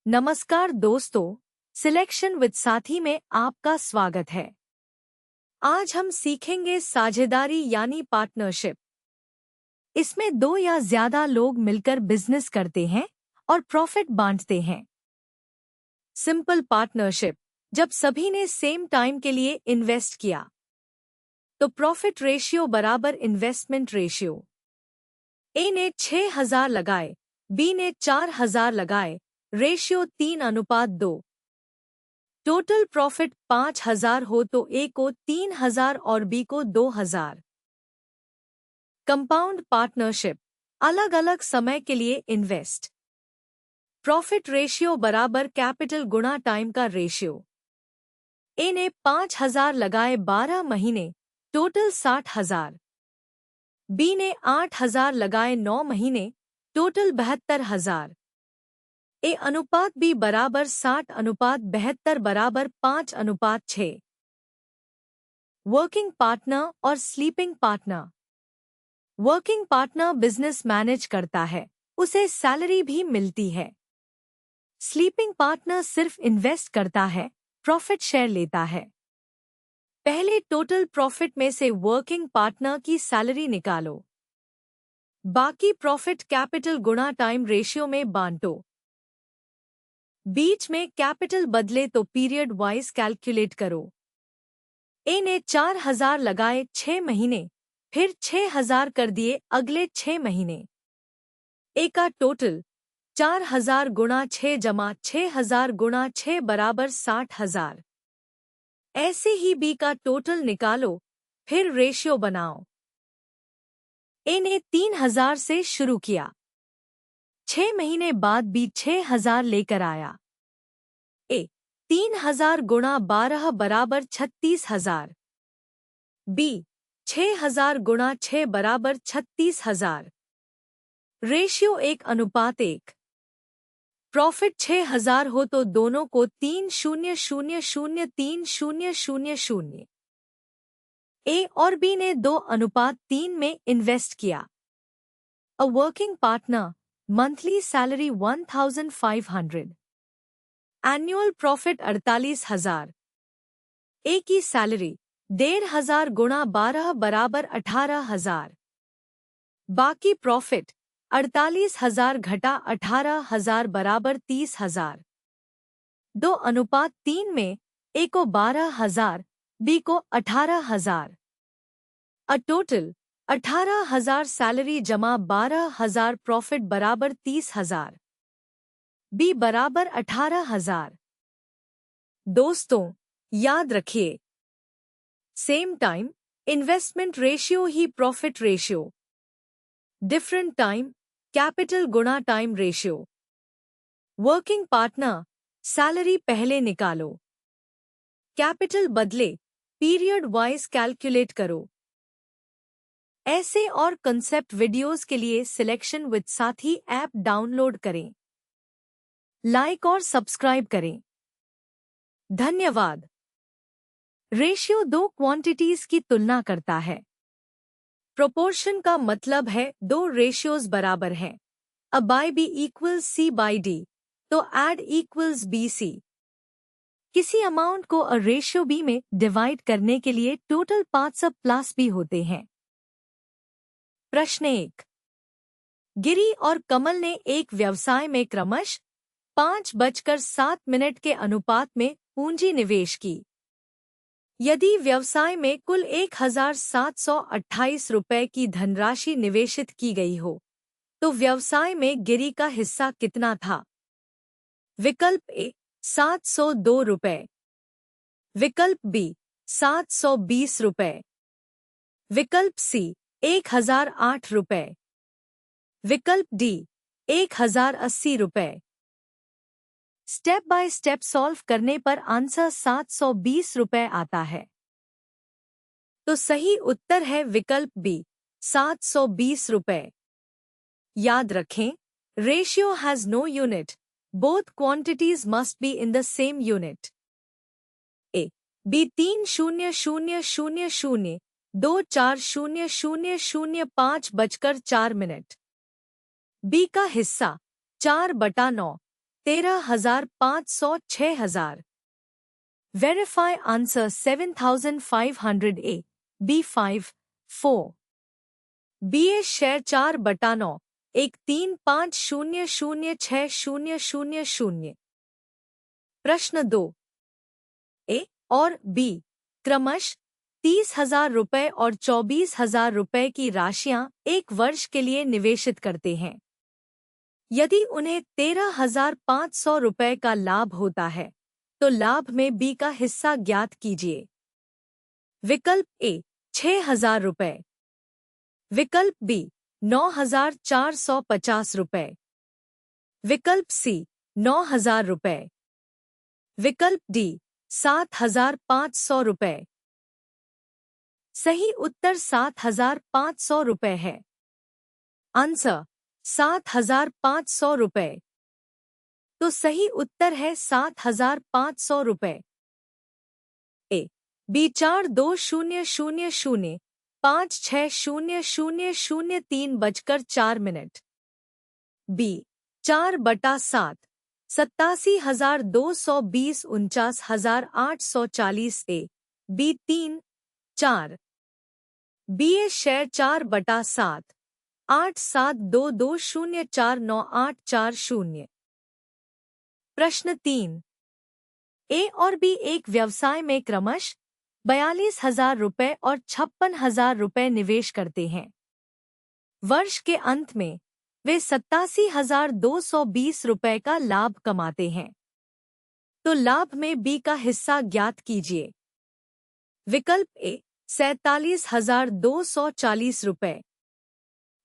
नमस्कार दोस्तों, selection with साथी में आपका स्वागत है। आज हम सीखेंगे साझेदारी यानी पार्टनरशिप। इसमें दो या ज्यादा लोग मिलकर बिजनेस करते हैं और प्रॉफिट बांटते हैं। सिंपल पार्टनरशिप, जब सभी ने सेम टाइम के लिए इन्वेस्ट किया तो प्रॉफिट रेशियो बराबर इन्वेस्टमेंट रेशियो। ए ने 6,000 लगाए, बी ने 4,000 लगाए, रेशियो 3:2। टोटल प्रॉफिट 5,000 हो तो ए को 3,000 और बी को 2,000। कंपाउंड पार्टनरशिप, अलग अलग समय के लिए इन्वेस्ट। प्रॉफिट रेशियो बराबर कैपिटल गुणा टाइम का रेशियो। ए ने 5,000 लगाए 12 महीने, टोटल 60,000। बी ने 8,000 लगाए 9 महीने, टोटल 72,000। ए अनुपात बी बराबर 60:72 बराबर 5:6। वर्किंग पार्टनर और sleeping partner. Working partner business manage करता है, उसे सैलरी भी मिलती है। स्लीपिंग पार्टनर सिर्फ इन्वेस्ट करता है, प्रॉफिट शेयर लेता है। पहले टोटल प्रॉफिट में से वर्किंग पार्टनर की सैलरी निकालो, बाकी प्रॉफिट कैपिटल गुणा टाइम रेशियो में बांटो। बीच में कैपिटल बदले तो पीरियड वाइज कैलकुलेट करो। ए ने 4,000 लगाए 6 महीने, फिर 6,000 कर दिए अगले 6 महीने। ए का टोटल 4,000 गुणा 6 जमा 6,000 गुणा 6 बराबर 60,000। ऐसे ही बी का टोटल निकालो, फिर रेशियो बनाओ। ए ने 3,000 से शुरू किया, 6 महीने बाद बी 6,000 लेकर आया। ए 3,000 गुणा 12 बराबर 36,000। बी 6,000 गुणा 6 बराबर 36,000। रेशियो 1:1। प्रॉफिट 6,000 हो तो दोनों को 3,000 3,000। ए और बी ने 2:3 में इन्वेस्ट किया। A working partner, monthly salary 1,500। Annual profit 48,000। ए की सैलरी 1,500 गुणा 12 बराबर 18,000। बाकी प्रॉफिट 48,000 घटा 18,000 बराबर 30,000। 2:3 में ए को 12,000, बी को 18,000। अ टोटल 18,000 सैलरी जमा 12,000 प्रॉफिट बराबर 30,000। बी बराबर 18,000। दोस्तों, याद रखिए, सेम टाइम इन्वेस्टमेंट रेशियो ही profit ratio. Different time capital गुणा time ratio. Working partner, salary पहले निकालो, कैपिटल बदले, पीरियड वाइज कैलकुलेट करो। ऐसे और कंसेप्ट वीडियोस के लिए सिलेक्शन विद साथी ऐप डाउनलोड करें, लाइक और सब्सक्राइब करें। धन्यवाद। रेशियो दो क्वांटिटीज की तुलना करता है। प्रोपोर्शन का मतलब है दो रेशियोज बराबर हैं। अ बाय बी इक्वल्स सी बाय डी, तो एड इक्वल्स बी सी। किसी अमाउंट को अ रेशियो बी में डिवाइड करने के लिए टोटल 5 प्लस बी होते हैं। प्रश्न 1। गिरी और कमल ने एक व्यवसाय में क्रमश 5:07 के अनुपात में पूंजी निवेश की। यदि व्यवसाय में कुल 1,728 रुपये की धनराशि निवेशित की गई हो, तो व्यवसाय में गिरी का हिस्सा कितना था? विकल्प ए 702 रुपये, विकल्प बी 720 रुपये, विकल्प सी 1,008 रुपये, विकल्प डी 1,080 रुपये। स्टेप बाय स्टेप सॉल्व करने पर आंसर 720 रुपये आता है। तो सही उत्तर है विकल्प बी 720 रुपये। याद रखें, ratio has no unit, both quantities must be in the same unit. A B 3,000,000 2,40,005 बजकर 4 मिनट। बी का हिस्सा 4/9 13,500 6,000। Verify answer 7,500 A, B5, 4। BA share 4/9 135006000। प्रश्न 2। ए और बी क्रमश 30,000 रुपये और 24,000 रुपये की राशियां एक वर्ष के लिए निवेशित करते हैं। यदि उन्हें 13,500 रुपये का लाभ होता है तो लाभ में बी का हिस्सा ज्ञात कीजिए। विकल्प ए 6,000 रुपये, विकल्प बी 9,450 रुपये, विकल्प सी 9,000 रुपये, विकल्प डी 7,500 रुपये। सही उत्तर 7,500 रुपये है। आंसर 7,500 रुपये। तो सही उत्तर है 7,500 रुपये। A B 4200560003 B 4/7 87,220 49,840 A B 3 4। BA share 4/7 8722049840। प्रश्न 3। ए और बी एक व्यवसाय में क्रमश 42,000 रुपये और 56,000 रुपये निवेश करते हैं। वर्ष के अंत में वे 87,220 रुपये का लाभ कमाते हैं। तो लाभ में बी का हिस्सा ज्ञात कीजिए। विकल्प ए 47,240 रुपये,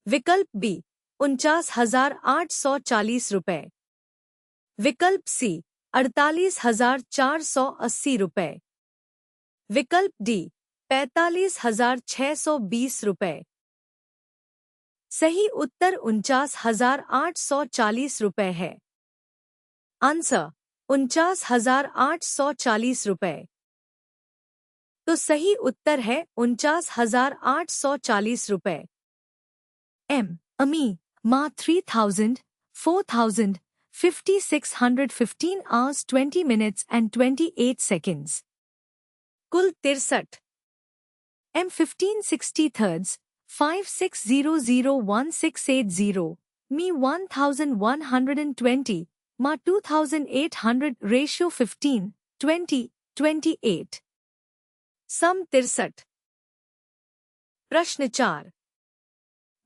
विकल्प बी 49,840 रुपये, विकल्प सी 48,480 रुपये, विकल्प डी 45,620 रुपये। सही उत्तर 49,840 रुपये है। आंसर 49,840 रुपये। तो सही उत्तर है 49,840 रुपये। एम अमी मा 3,000 4,000 5,615 hours 20 minutes and 28 seconds। कुल 63। एम 1560 thirds 56001680 मी 1,120 मा 2,800 रेशियो 15 20 28। सम 63। प्रश्न 4।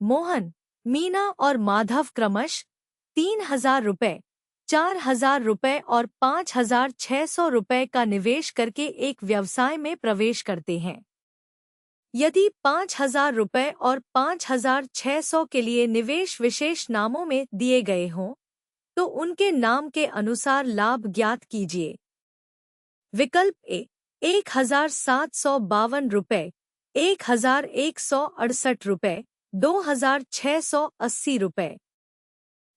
मोहन, मीना और माधव क्रमश 3,000 रुपये, 4,000 रुपये और 5,600 रुपये का निवेश करके एक व्यवसाय में प्रवेश करते हैं। यदि 5,000 रुपये और 5,600 के लिए निवेश विशेष नामों में दिए गए हों तो उनके नाम के अनुसार लाभ ज्ञात कीजिए। विकल्प ए 1,752 रुपये, 1,168 रुपये, 2,680 रुपये।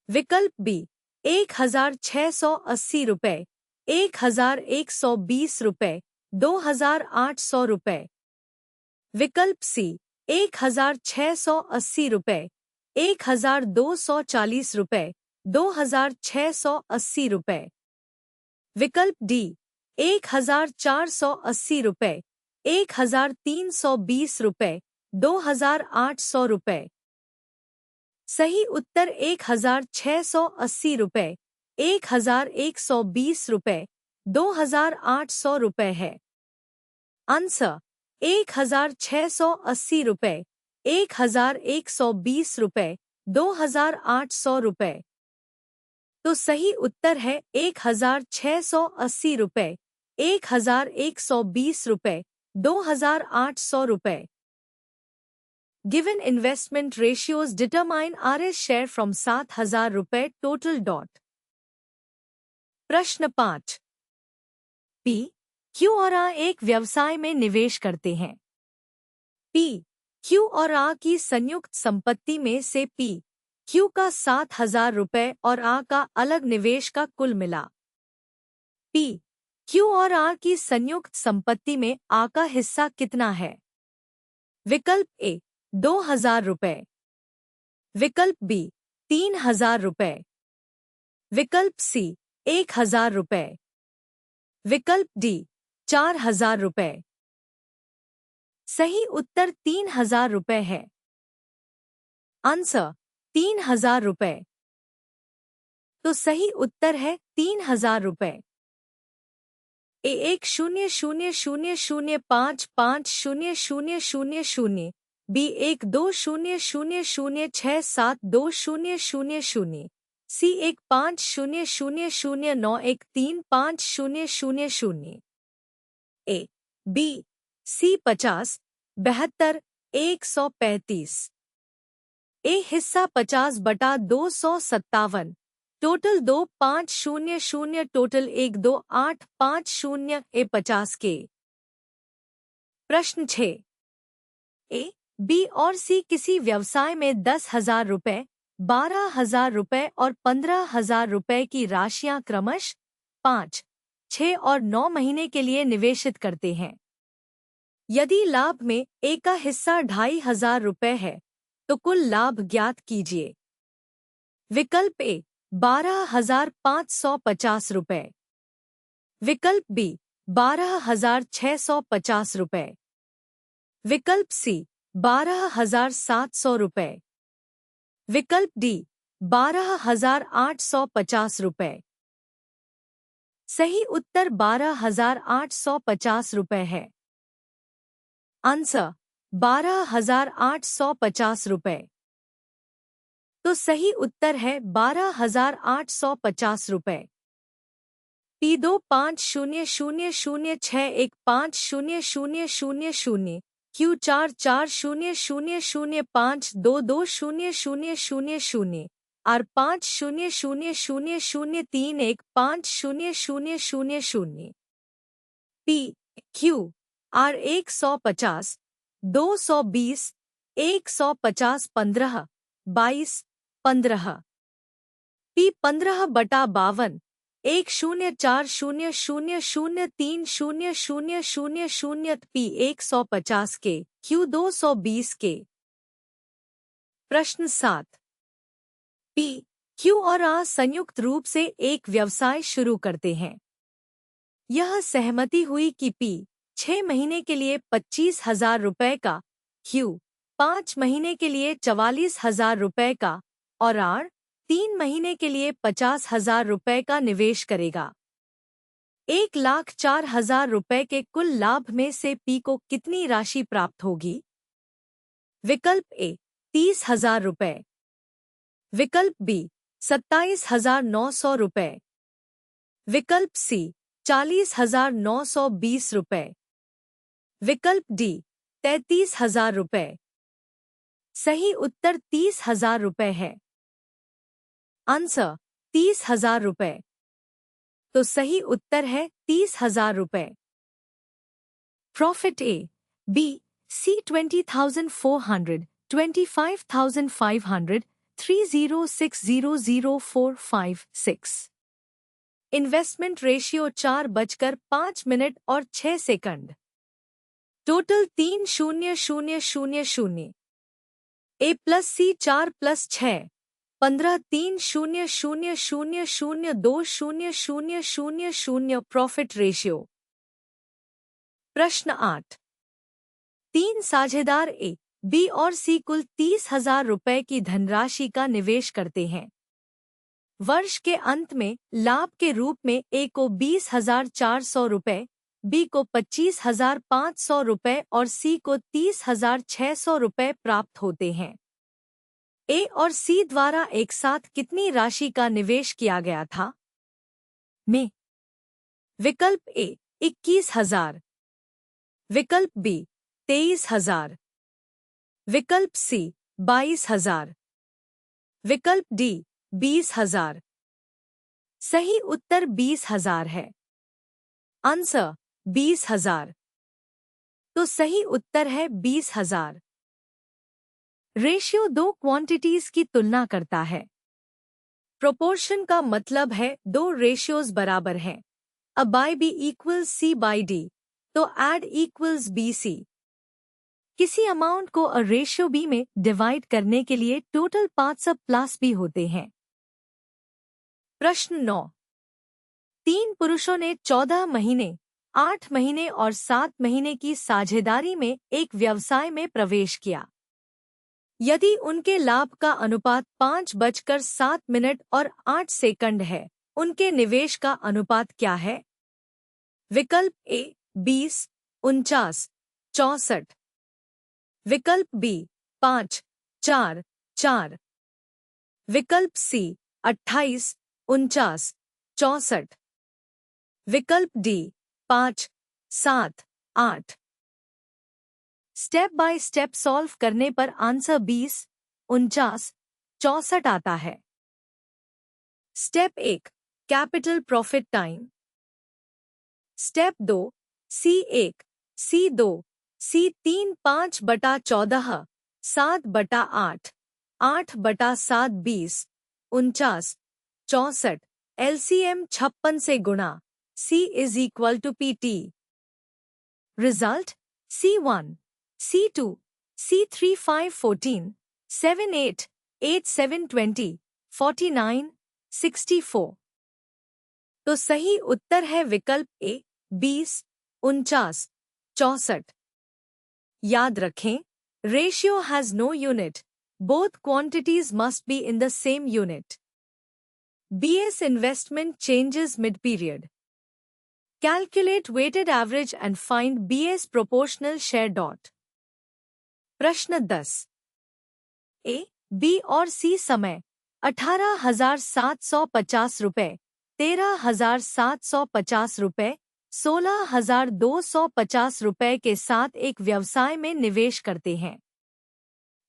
विकल्प बी 1,680 रुपये, 1,120 रुपये, 2,800 रुपये। विकल्प सी 1,680 रुपये, 1,240 रुपये, 2,680 रुपये। विकल्प डी 1,480 रुपये, 1,320 रुपये, 2,800 रुपये। सही उत्तर 1,680 रुपये, 1,120 रुपये, 2,800 रुपये है। आंसर 1,680 रुपये, 1,120 रुपये, 2,800 रुपये। तो सही उत्तर है 1,680 रुपये, 1,120 रुपये, 2,800 रुपये। Given investment ratios determine RS share from 7,000 रुपये total dot। प्रश्न 5। P, Q और R एक व्यवसाय में निवेश करते हैं। P, Q और R की संयुक्त संपत्ति में से P, Q का 7,000 रुपये और R का अलग निवेश का कुल मिला। P, Q और R की संयुक्त संपत्ति में R का हिस्सा कितना है? विकल्प ए 2,000 रुपये, विकल्प बी 3,000 रुपये, विकल्प सी 1000 रुपए। विकल्प डी 4000 रुपए। सही उत्तर 3000 रुपए है। आंसर 3000 रुपए। तो सही उत्तर है 3000 रुपए। A10000555000, B12000672000, C15000913500। ए बी सी 50, 72, 135। ए हिस्सा 50/257, टोटल 2500, टोटल 12850। ए 50 के। प्रश्न 6। ए बी और सी किसी व्यवसाय में 10,000 रुपए, 12,000 रुपए और 15,000 रुपए की राशियां क्रमश 5, 6 और 9 महीने के लिए निवेशित करते हैं। यदि लाभ में ए का हिस्सा 2,500 रुपए है तो कुल लाभ ज्ञात कीजिए। विकल्प ए 12,550 रुपए। विकल्प बी 12,650 रुपए। विकल्प सी 12,700 रुपए। विकल्प डी 12,850 रुपए। सही उत्तर 12,850 रुपए है। आंसर 12,850 रुपए। तो सही उत्तर है 12,850 रुपए। P25000615000, Q44000522000, R5000315000। P Q R 150, 220, 150 15, 22, 15। P 15/52, 10400030000। P 150 के, Q 220 के। प्रश्न 7। P, Q और R संयुक्त रूप से एक व्यवसाय शुरू करते हैं। यह सहमति हुई कि P 6 महीने के लिए 25,000 रुपए का, Q 5 महीने के लिए 44,000 रुपए का और R 3 महीने के लिए 50,000 रुपए का निवेश करेगा। 1,04,000 रुपए के कुल लाभ में से P को कितनी राशि प्राप्त होगी? विकल्प ए 30,000 रुपए। विकल्प बी 27,900 रुपए। विकल्प सी 40,920 रुपए। विकल्प डी 33,000 रुपए। सही उत्तर 30,000 रुपए है। आंसर 30,000 रुपए। तो सही उत्तर है 30,000 रुपए। Profit A B C 20,400, 25,500, 30,600,456। Investment ratio 4:05 और 6 second. Total 3,000,000। A plus C 4 + 6, 15, 3,000,002,000,000। Profit ratio. प्रश्न 8। 3 साझेदार ए, बी और सी कुल 30,000 रुपए की धनराशि का निवेश करते हैं। वर्ष के अंत में लाभ के रूप में ए को 20,400 रुपए, बी को 25,500 रुपए और सी को 30,600 रुपए प्राप्त होते हैं। ए और सी द्वारा एक साथ कितनी राशि का निवेश किया गया था? में विकल्प ए 21,000, विकल्प बी 23,000, विकल्प सी 22,000, विकल्प डी 20,000। सही उत्तर 20,000 है। आंसर 20,000। तो सही उत्तर है 20,000। रेशियो दो क्वांटिटीज की तुलना करता है। प्रोपोर्शन का मतलब है दो रेशियोज बराबर हैं। A by B equals C by D, तो add equals BC। किसी अमाउंट को A रेशियो B में डिवाइड करने के लिए टोटल पार्ट्स प्लस B होते हैं। प्रश्न 9। पुरुषों ने 14 महीने, 8 महीने और 7 महीने की साझेदारी में एक व्यवसाय में प्रवेश किया। यदि उनके लाभ का अनुपात 5:07 और 8 सेकंड है, उनके निवेश का अनुपात क्या है? विकल्प ए 20, 49, 64। विकल्प बी 5, 4, 4। विकल्प सी 28, 49, 64। विकल्प D 5, 7, 8। Step by step solve करने पर आंसर 20, 49, 64 आता है। Step 1 capital profit time. Step 2 C1, C2, C3 5/14, 7/8, 8/7 20, 49, 64। LCM 56 से गुणा। C = PT। Result C1, C2, C3 5 14, 7 8, 8 7 20, 49, 64। तो सही उत्तर है विकल्प ए 20, 49, 64। याद रखें, ratio has no unit, both quantities must be in the same unit. BS investment changes mid period. Calculate weighted average and find BS proportional share dot. प्रश्न 10। ए, B और सी समय 18,750 रुपये, 13,750 रुपये, 16,250 रुपये के साथ एक व्यवसाय में निवेश करते हैं।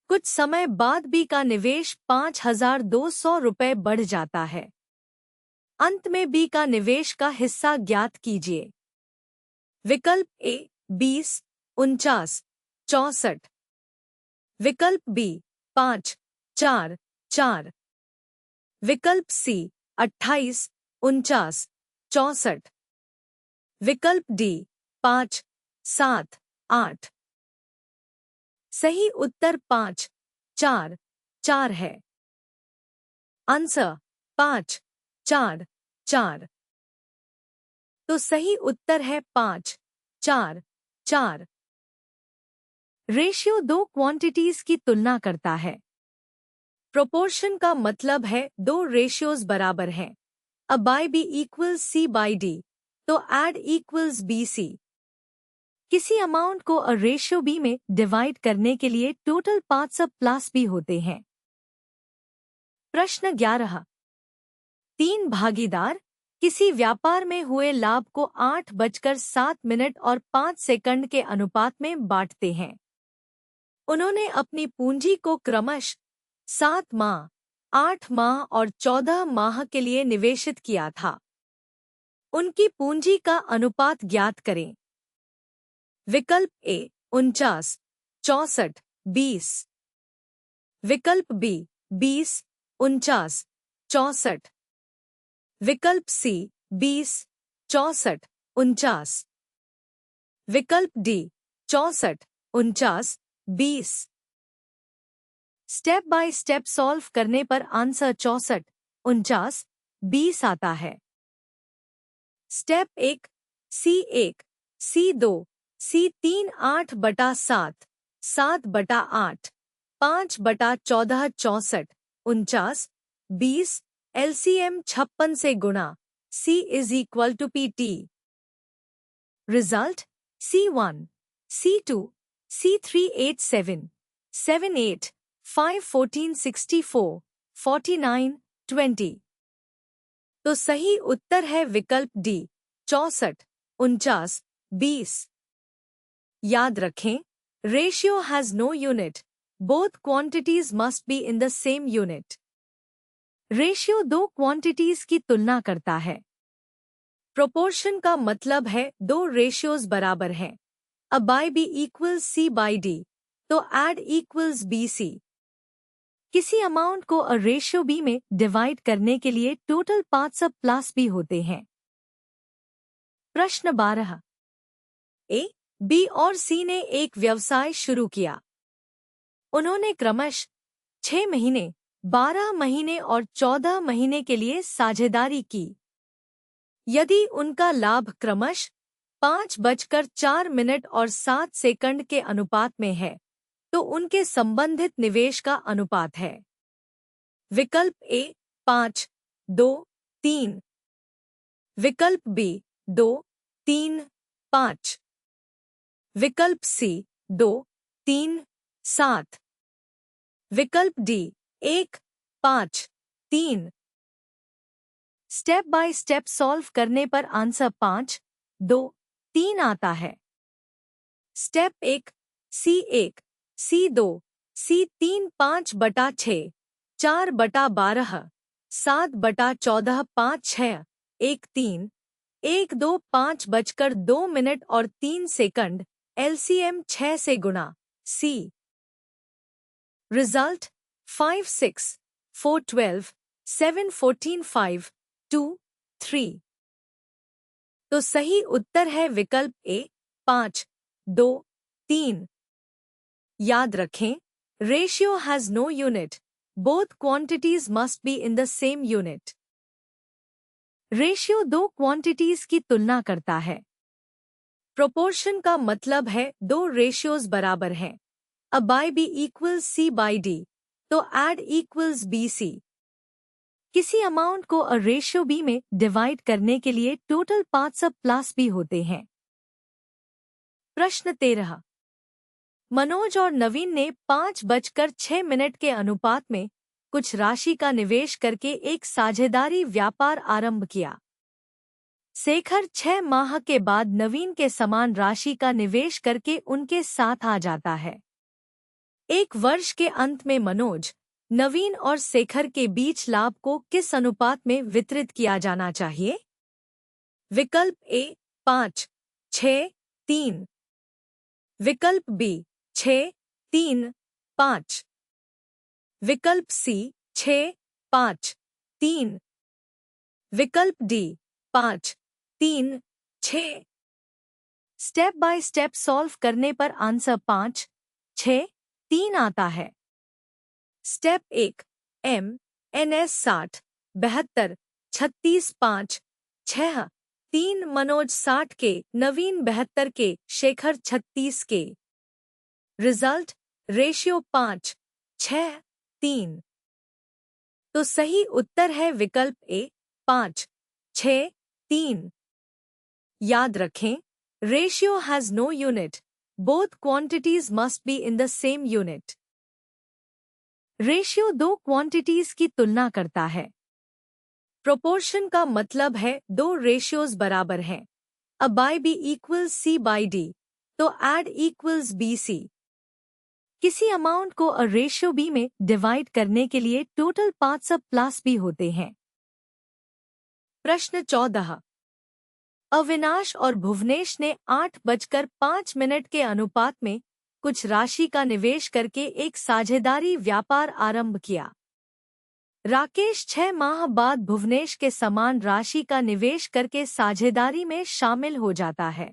कुछ समय बाद बी का निवेश 5,200 रुपये बढ़ जाता है। अंत में बी का निवेश का हिस्सा ज्ञात कीजिए। विकल्प ए 20, 49, 64। विकल्प बी 5, 4, 4। विकल्प सी 28, 49, 64। विकल्प डी 5, 7, 8। सही उत्तर 5, 4, 4 है। आंसर 5, 4, 4। तो सही उत्तर है 5, 4, 4। रेशियो दो क्वांटिटीज की तुलना करता है। प्रोपोर्शन का मतलब है दो रेशियोज बराबर हैं। A by B equals C by D, तो add equals BC। किसी अमाउंट को a रेशियो B में डिवाइड करने के लिए टोटल पार्ट्स अब प्लस B होते हैं। प्रश्न 11। 3 भागीदार किसी व्यापार में हुए लाभ को 8:07 और 5 सेकंड के अनुपात में बांटते हैं। उन्होंने अपनी पूंजी को क्रमशः 7 माह, 8 माह और 14 माह के लिए निवेशित किया था। उनकी पूंजी का अनुपात ज्ञात करें। विकल्प ए 49, 64, 20। विकल्प बी 20, 49, 64। विकल्प सी 20, 64, 49। विकल्प D 64, 49, 20। Step by step solve करने पर आंसर 64, 49, 20 आता है। Step 1 C1, C2, C3 8/7, 7/8, 5/14 64, 49, 20। LCM 56 से गुणा। C = PT। Result C1, C2, C3 8 7, 7 8, 5 14 64, 49 20। तो सही उत्तर है विकल्प डी 64, 49, 20। याद रखें, ratio has no unit, both quantities must be in the same unit. Ratio दो क्वांटिटीज की तुलना करता है। प्रोपोर्शन का मतलब है दो रेशियोज बराबर हैं। A by B equals C by D, तो add equals BC। किसी अमाउंट को a रेशियो B में डिवाइड करने के लिए टोटल पार्ट्स अब प्लस B होते हैं। प्रश्न 12। A, B और C ने एक व्यवसाय शुरू किया। उन्होंने क्रमशः 6 महीने, 12 महीने और 14 महीने के लिए साझेदारी की। यदि उनका लाभ क्रमश 5:04 और 7 के अनुपात में है, तो उनके संबंधित निवेश का अनुपात है। विकल्प ए 5, 2, 3। विकल्प बी 2, 3, 5। विकल्प सी 2, 3, 7। विकल्प D 1, 5, 3। Step by step solve करने पर आंसर 5, 2, 3 आता है। स्टेप 1, C1, C2, C3 5/6, 4/12, 7/14, 5, 6, 1, 3, 1, 2, 5:02 और 3 LCM 6 से गुणा। सी रिजल्ट 5, 6, 4, 12, 7, 14, 5, 2, 3। तो सही उत्तर है विकल्प ए 5, 2, 3। याद रखें, ratio has no unit, both quantities must be in the same unit. Ratio दो क्वांटिटीज की तुलना करता है। प्रोपोर्शन का मतलब है दो रेशियोज बराबर हैं। अ बाय बी इक्वल्स सी बाय डी, तो एड इक्वल्स बी सी। किसी अमाउंट को अ रेशियो बी में डिवाइड करने के लिए टोटल पार्ट्स अ प्लस बी होते हैं। प्रश्न 13। मनोज और नवीन ने 5:06 के अनुपात में कुछ राशि का निवेश करके एक साझेदारी व्यापार आरंभ किया। शेखर 6 माह के बाद नवीन के समान राशि का निवेश करके उनके साथ आ जाता है। एक वर्ष के अंत में मनोज, नवीन और शेखर के बीच लाभ को किस अनुपात में वितरित किया जाना चाहिए? विकल्प ए 5, 6, 3। विकल्प बी 6, 3, 5। विकल्प सी 6, 5, 3। विकल्प D 5, 3, 6। Step by step solve करने पर आंसर 5, 6, 3 आता है। Step 1, NS 60, 72, 36, 5, 6, 3। मनोज 60 के, नवीन 72 के, शेखर 36 के। Result ratio 5, 6, 3। तो सही उत्तर है विकल्प ए 5, 6, 3। याद रखें, ratio has no unit, both quantities must be in the same unit. Ratio दो क्वांटिटीज की तुलना करता है। प्रोपोर्शन का मतलब है दो रेशियोज बराबर हैं। अ बाय बी इक्वल्स सी बाय डी, तो एड इक्वल्स बी सी। किसी अमाउंट को अ रेशियो बी में डिवाइड करने के लिए टोटल पार्ट्स अ प्लस बी होते हैं। प्रश्न 14। अविनाश और भुवनेश ने 8:05 के अनुपात में कुछ राशि का निवेश करके एक साझेदारी व्यापार आरंभ किया। राकेश 6 माह बाद भुवनेश के समान राशि का निवेश करके साझेदारी में शामिल हो जाता है।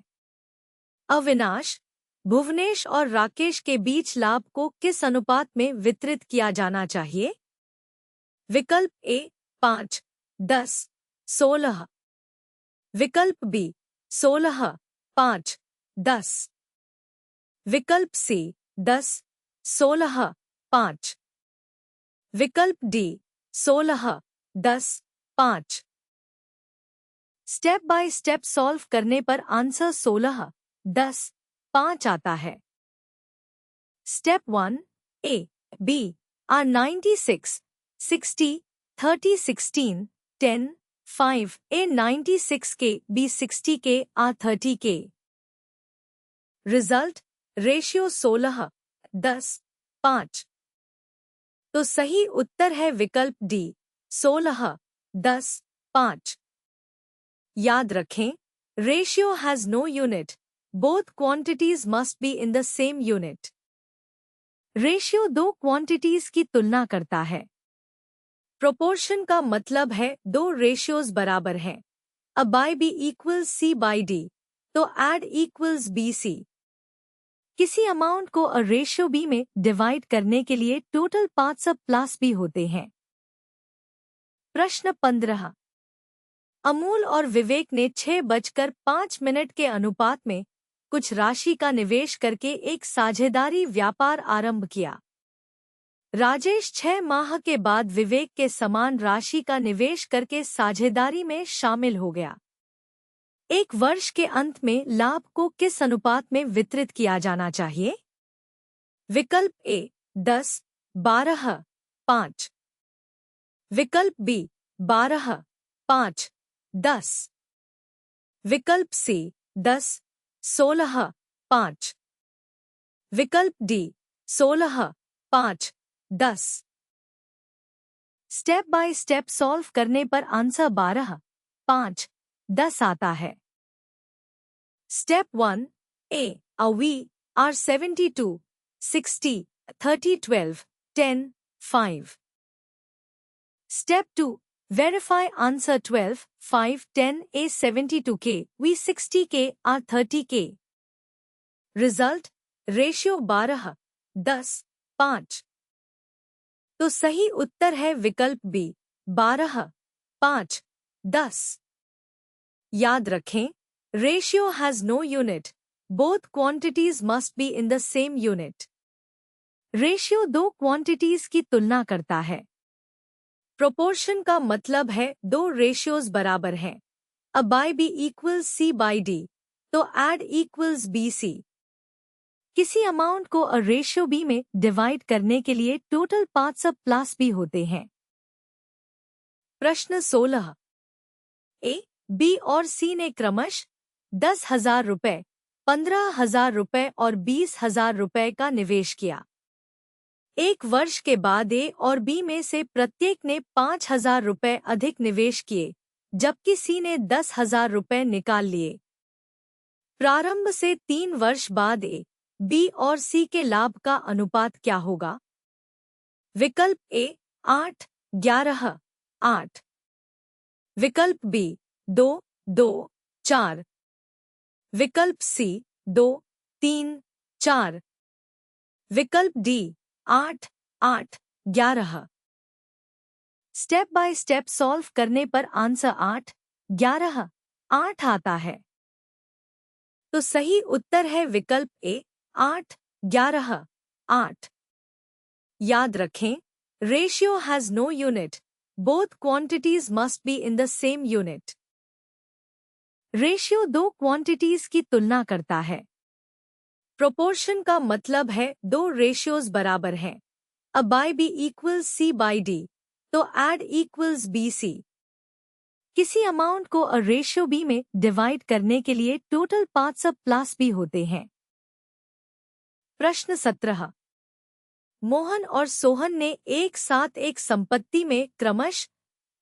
अविनाश, भुवनेश और राकेश के बीच लाभ को किस अनुपात में वितरित किया जाना चाहिए? विकल्प ए 5, 10, 16। विकल्प बी 16, 5, 10। विकल्प सी 10, 16, 5। विकल्प D 16, 10, 5। Step by step solve करने पर आंसर 16, 10, 5 आता है। Step 1, A, B are 96, 60, 30, 16, 10, 5। A 96 के, B 60 के, R 30 के। Result ratio 16, 10, 5। तो सही उत्तर है विकल्प डी 16, 10, 5। याद रखें, ratio has no unit, both quantities must be in the same unit. Ratio दो क्वांटिटीज की तुलना करता है। प्रोपोर्शन का मतलब है दो रेशियोज बराबर हैं। अ बाय बी इक्वल्स सी बाय डी, तो एड इक्वल्स बी सी। किसी अमाउंट को अ रेशियो बी में डिवाइड करने के लिए टोटल पार्ट्स अ प्लस बी होते हैं। प्रश्न 15। अमूल और विवेक ने 6:05 के अनुपात में कुछ राशि का निवेश करके एक साझेदारी व्यापार आरंभ किया। राजेश 6 माह के बाद विवेक के समान राशि का निवेश करके साझेदारी में शामिल हो गया। एक वर्ष के अंत में लाभ को किस अनुपात में वितरित किया जाना चाहिए? विकल्प ए 10, 12, 5। विकल्प बी 12, 5, 10। विकल्प सी 10, 16, 5। विकल्प D 16, 5, 10। Step by step solve करने पर आंसर 12, 5, 10 आता है। Step 1 A A we are 72, 60, 30, 12, 10, 5. Step 2 verify answer 12, 5, 10 A 72K, we 60K are 30K. Result ratio 12, 10, 5। तो सही उत्तर है विकल्प बी 12, 5, 10। याद रखें, ratio has no unit, both quantities must be in the same unit. Ratio दो quantities की तुलना करता है। प्रोपोर्शन का मतलब है दो रेशियोज बराबर हैं। अ बाय बी इक्वल्स सी बाय डी, तो एड इक्वल्स बी सी। किसी अमाउंट को अ रेशियो बी में डिवाइड करने के लिए टोटल पार्ट्स अब प्लस बी होते हैं। प्रश्न 16। ए, बी और सी ने क्रमशः 10,000 रुपये, 15,000 रुपये और 20,000 रुपये का निवेश किया। एक वर्ष के बाद ए और बी में से प्रत्येक ने 5,000 रुपये अधिक निवेश किए, जबकि सी ने 10,000 रुपये निकाल लिए। प्रारंभ से 3 वर्ष बाद ए, बी और सी के लाभ का अनुपात क्या होगा? विकल्प ए 8, 11, 8। विकल्प बी 2, 2, 4। विकल्प सी 2, 3, 4। विकल्प D 8, 8, 11। Step by step solve करने पर आंसर 8, 11, 8 आता है। तो सही उत्तर है विकल्प ए 8, 11, 8। याद रखें, ratio has no unit, both quantities must be in the same unit. Ratio दो क्वांटिटीज की तुलना करता है। प्रोपोर्शन का मतलब है दो रेशियोज बराबर हैं। अ बाय बी इक्वल्स सी बाय डी, तो एड इक्वल्स बी सी। किसी अमाउंट को अ रेशियो बी में डिवाइड करने के लिए टोटल पार्ट्स अब प्लस बी होते हैं। प्रश्न 17। मोहन और सोहन ने एक साथ एक संपत्ति में क्रमशः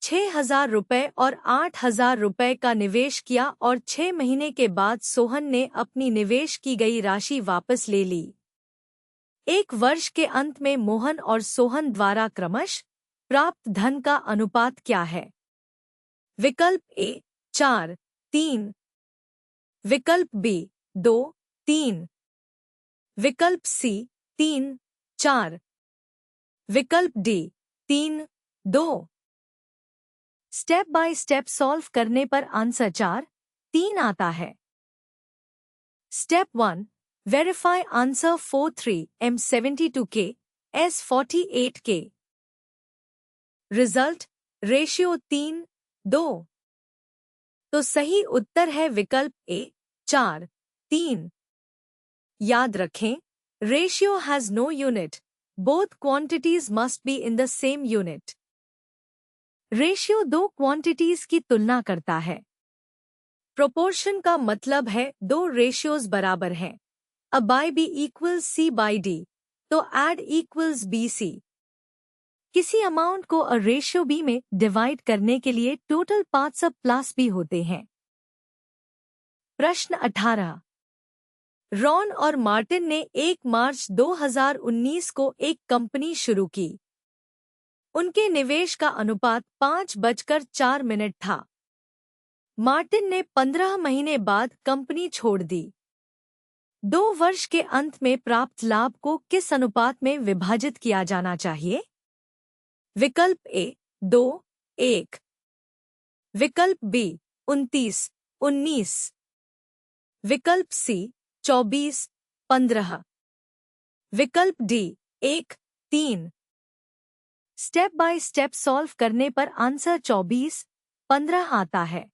6,000 रुपये और 8,000 रुपये का निवेश किया और 6 महीने के बाद सोहन ने अपनी निवेश की गई राशि वापस ले ली। एक वर्ष के अंत में मोहन और सोहन द्वारा क्रमशः प्राप्त धन का अनुपात क्या है? विकल्प ए 4, 3। विकल्प बी 2, 3। विकल्प सी 3, 4। विकल्प D 3, 2। Step by step solve करने पर आंसर 4, 3 आता है। Step 1 verify answer 43 M 72K S 48K। Result ratio 3, 2। तो सही उत्तर है विकल्प ए 4, 3। याद रखें, ratio has no unit, both quantities must be in the same unit. Ratio दो क्वांटिटीज की तुलना करता है। प्रोपोर्शन का मतलब है दो रेशियोज बराबर हैं। अ बाय बी इक्वल्स सी बाय डी, तो एड इक्वल्स बी सी। किसी अमाउंट को अ रेशियो बी में डिवाइड करने के लिए टोटल पार्ट्स अब प्लस बी होते हैं। प्रश्न 18। रॉन और मार्टिन ने 1 मार्च 2019 को एक कंपनी शुरू की। उनके निवेश का अनुपात 5:04 था। मार्टिन ने 15 महीने बाद कंपनी छोड़ दी। 2 वर्ष के अंत में प्राप्त लाभ को किस अनुपात में विभाजित किया जाना चाहिए? विकल्प ए 2, 1। विकल्प बी 29, 19। विकल्प सी 24, 15। विकल्प D 1, 3। Step by step solve करने पर आंसर 24, 15 आता है।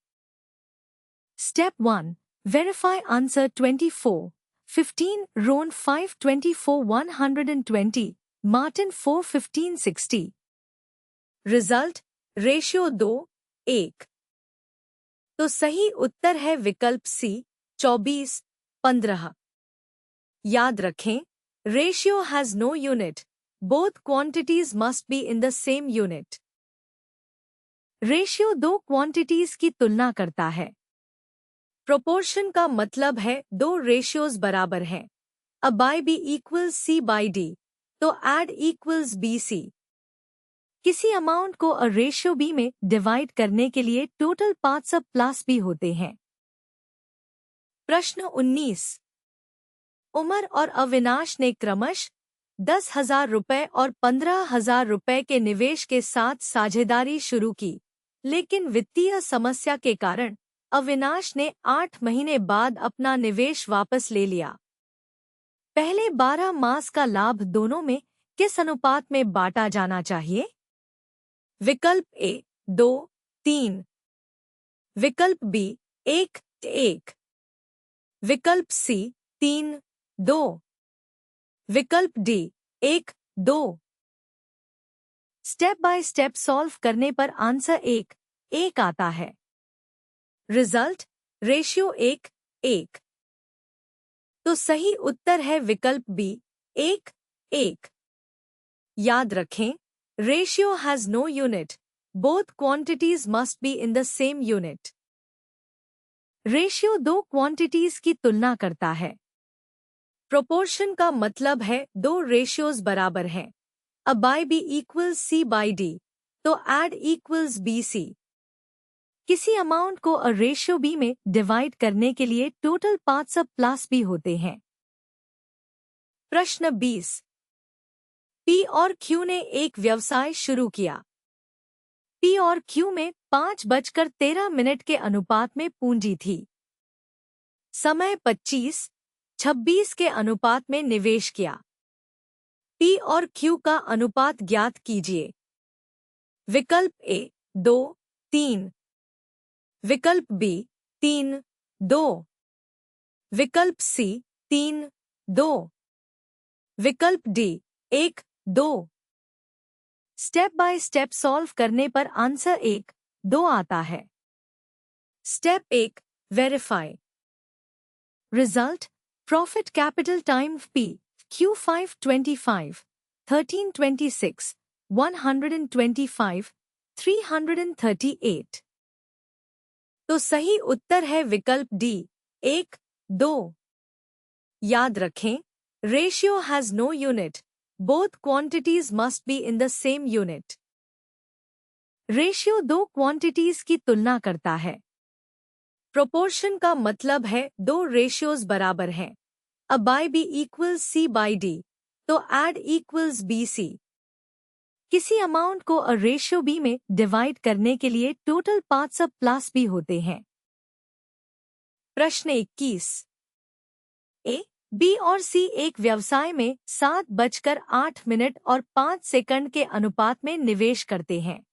स्टेप 1, वेरीफाई आंसर 24, 15, रोन 5, 24, 120, मार्टिन 4, 15, 60। Result ratio 2, 1। तो सही उत्तर है विकल्प सी 24, 15। याद रखें, ratio has no unit, both quantities must be in the same unit. Ratio दो क्वांटिटीज की तुलना करता है। प्रोपोर्शन का मतलब है दो रेशियोज बराबर हैं। अ बाय बी इक्वल्स सी बाय डी, तो एड इक्वल्स बी सी। किसी अमाउंट को अ रेशियो बी में डिवाइड करने के लिए टोटल पार्ट्स अब प्लस बी होते हैं। प्रश्न 19। उमर और अविनाश ने क्रमश 10,000 रुपए और 15,000 रुपए के निवेश के साथ साझेदारी शुरू की, लेकिन वित्तीय समस्या के कारण अविनाश ने 8 महीने बाद अपना निवेश वापस ले लिया। पहले 12 मास का लाभ दोनों में किस अनुपात में बांटा जाना चाहिए? विकल्प ए 2, 3। विकल्प बी 1, 1। विकल्प सी 3, 2। विकल्प D 1, 2। Step by step solve करने पर आंसर 1, 1 आता है। Result ratio 1, 1। तो सही उत्तर है विकल्प बी 1, 1। याद रखें, ratio has no unit, both quantities must be in the same unit. Ratio दो क्वांटिटीज की तुलना करता है। प्रोपोर्शन का मतलब है दो रेशियोज बराबर हैं। अ बाय बी इक्वल्स सी बाय डी, तो एड इक्वल्स बी सी। किसी अमाउंट को अ रेशियो बी में डिवाइड करने के लिए टोटल पार्ट्स अब प्लस बी होते हैं। प्रश्न 20। पी और क्यू ने एक व्यवसाय शुरू किया। पी और क्यू में 5:13 के अनुपात में पूंजी थी। समय 25, 26 के अनुपात में निवेश किया। पी और क्यू का अनुपात ज्ञात कीजिए। विकल्प ए 2, 3। विकल्प बी 3, 2। विकल्प सी 3, 2। विकल्प D 1, 2। Step by step solve करने पर आंसर 1, 2 आता है। Step 1, verify. Result profit capital time P Q 525, 1326, 125, 338। तो सही उत्तर है विकल्प डी 1, 2। याद रखें, ratio has no unit, both quantities must be in the same unit. Ratio दो क्वांटिटीज की तुलना करता है। प्रोपोर्शन का मतलब है दो रेशियोज बराबर हैं। अ बाय बी इक्वल्स सी बाय डी, तो एड इक्वल्स बी सी। किसी अमाउंट को अ रेशियो बी में डिवाइड करने के लिए टोटल पार्ट्स अब प्लस बी होते हैं। प्रश्न 21। ए, बी और सी एक व्यवसाय में 7:08 और 5 सेकंड के अनुपात में निवेश करते हैं।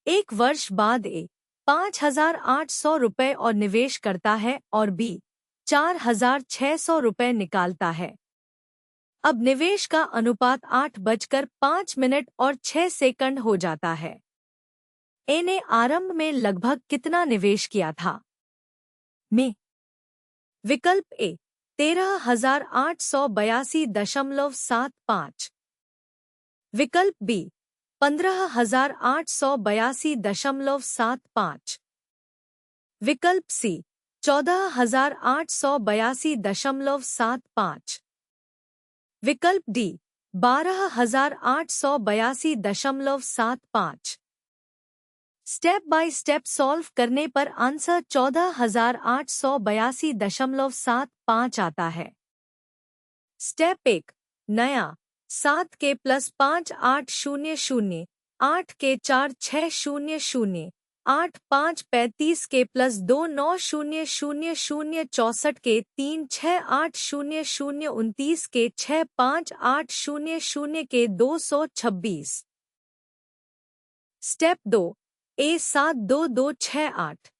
एक वर्ष बाद ए 5,800 रुपए और निवेश करता है और बी 4,600 रुपए निकालता है। अब निवेश का अनुपात 8:05 और 6 सेकंड हो जाता है। ए ने आरंभ में लगभग कितना निवेश किया था? में विकल्प ए 13,882.75। विकल्प बी 15,882.75। विकल्प सी 14,882.75। विकल्प D 12,882.75। Step by step solve करने पर आंसर 14,882.75 आता है। स्टेप 1, नया 7 के +5 800, 8 के 4 600, 8 5 35 के प्लस 2 9 0 0 0 64 के 3 6 8 0 0 29 के 6 5 8 0 0 के 226। Step 2 A 7 2 2 6 8।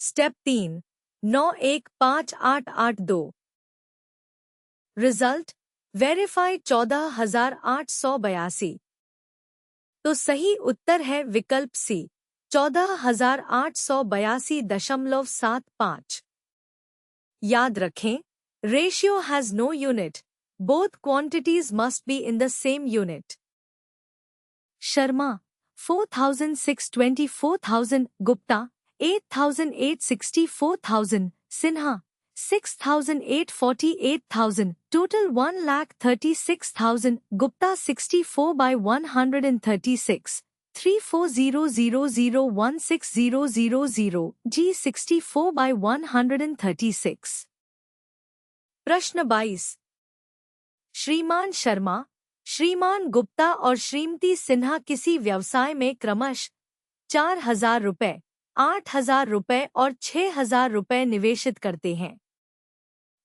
Step 3 9 1 5 8 8 2। Result verify 14,882। तो सही उत्तर है विकल्प सी 14,882.75। याद रखें, ratio has no unit, both quantities must be in the same unit. Sharma 4,620 4,000, Gupta 8,860 4,000, Sinha 6,848,000, total 1,36,000, Gupta 64/136, 3400016000, G 64/136। प्रश्न 22। श्रीमान शर्मा, श्रीमान गुप्ता और श्रीमती सिन्हा किसी व्यवसाय में क्रमशः 4,000 रुपये, 8,000 रुपये और 6,000 रुपये निवेशित करते हैं।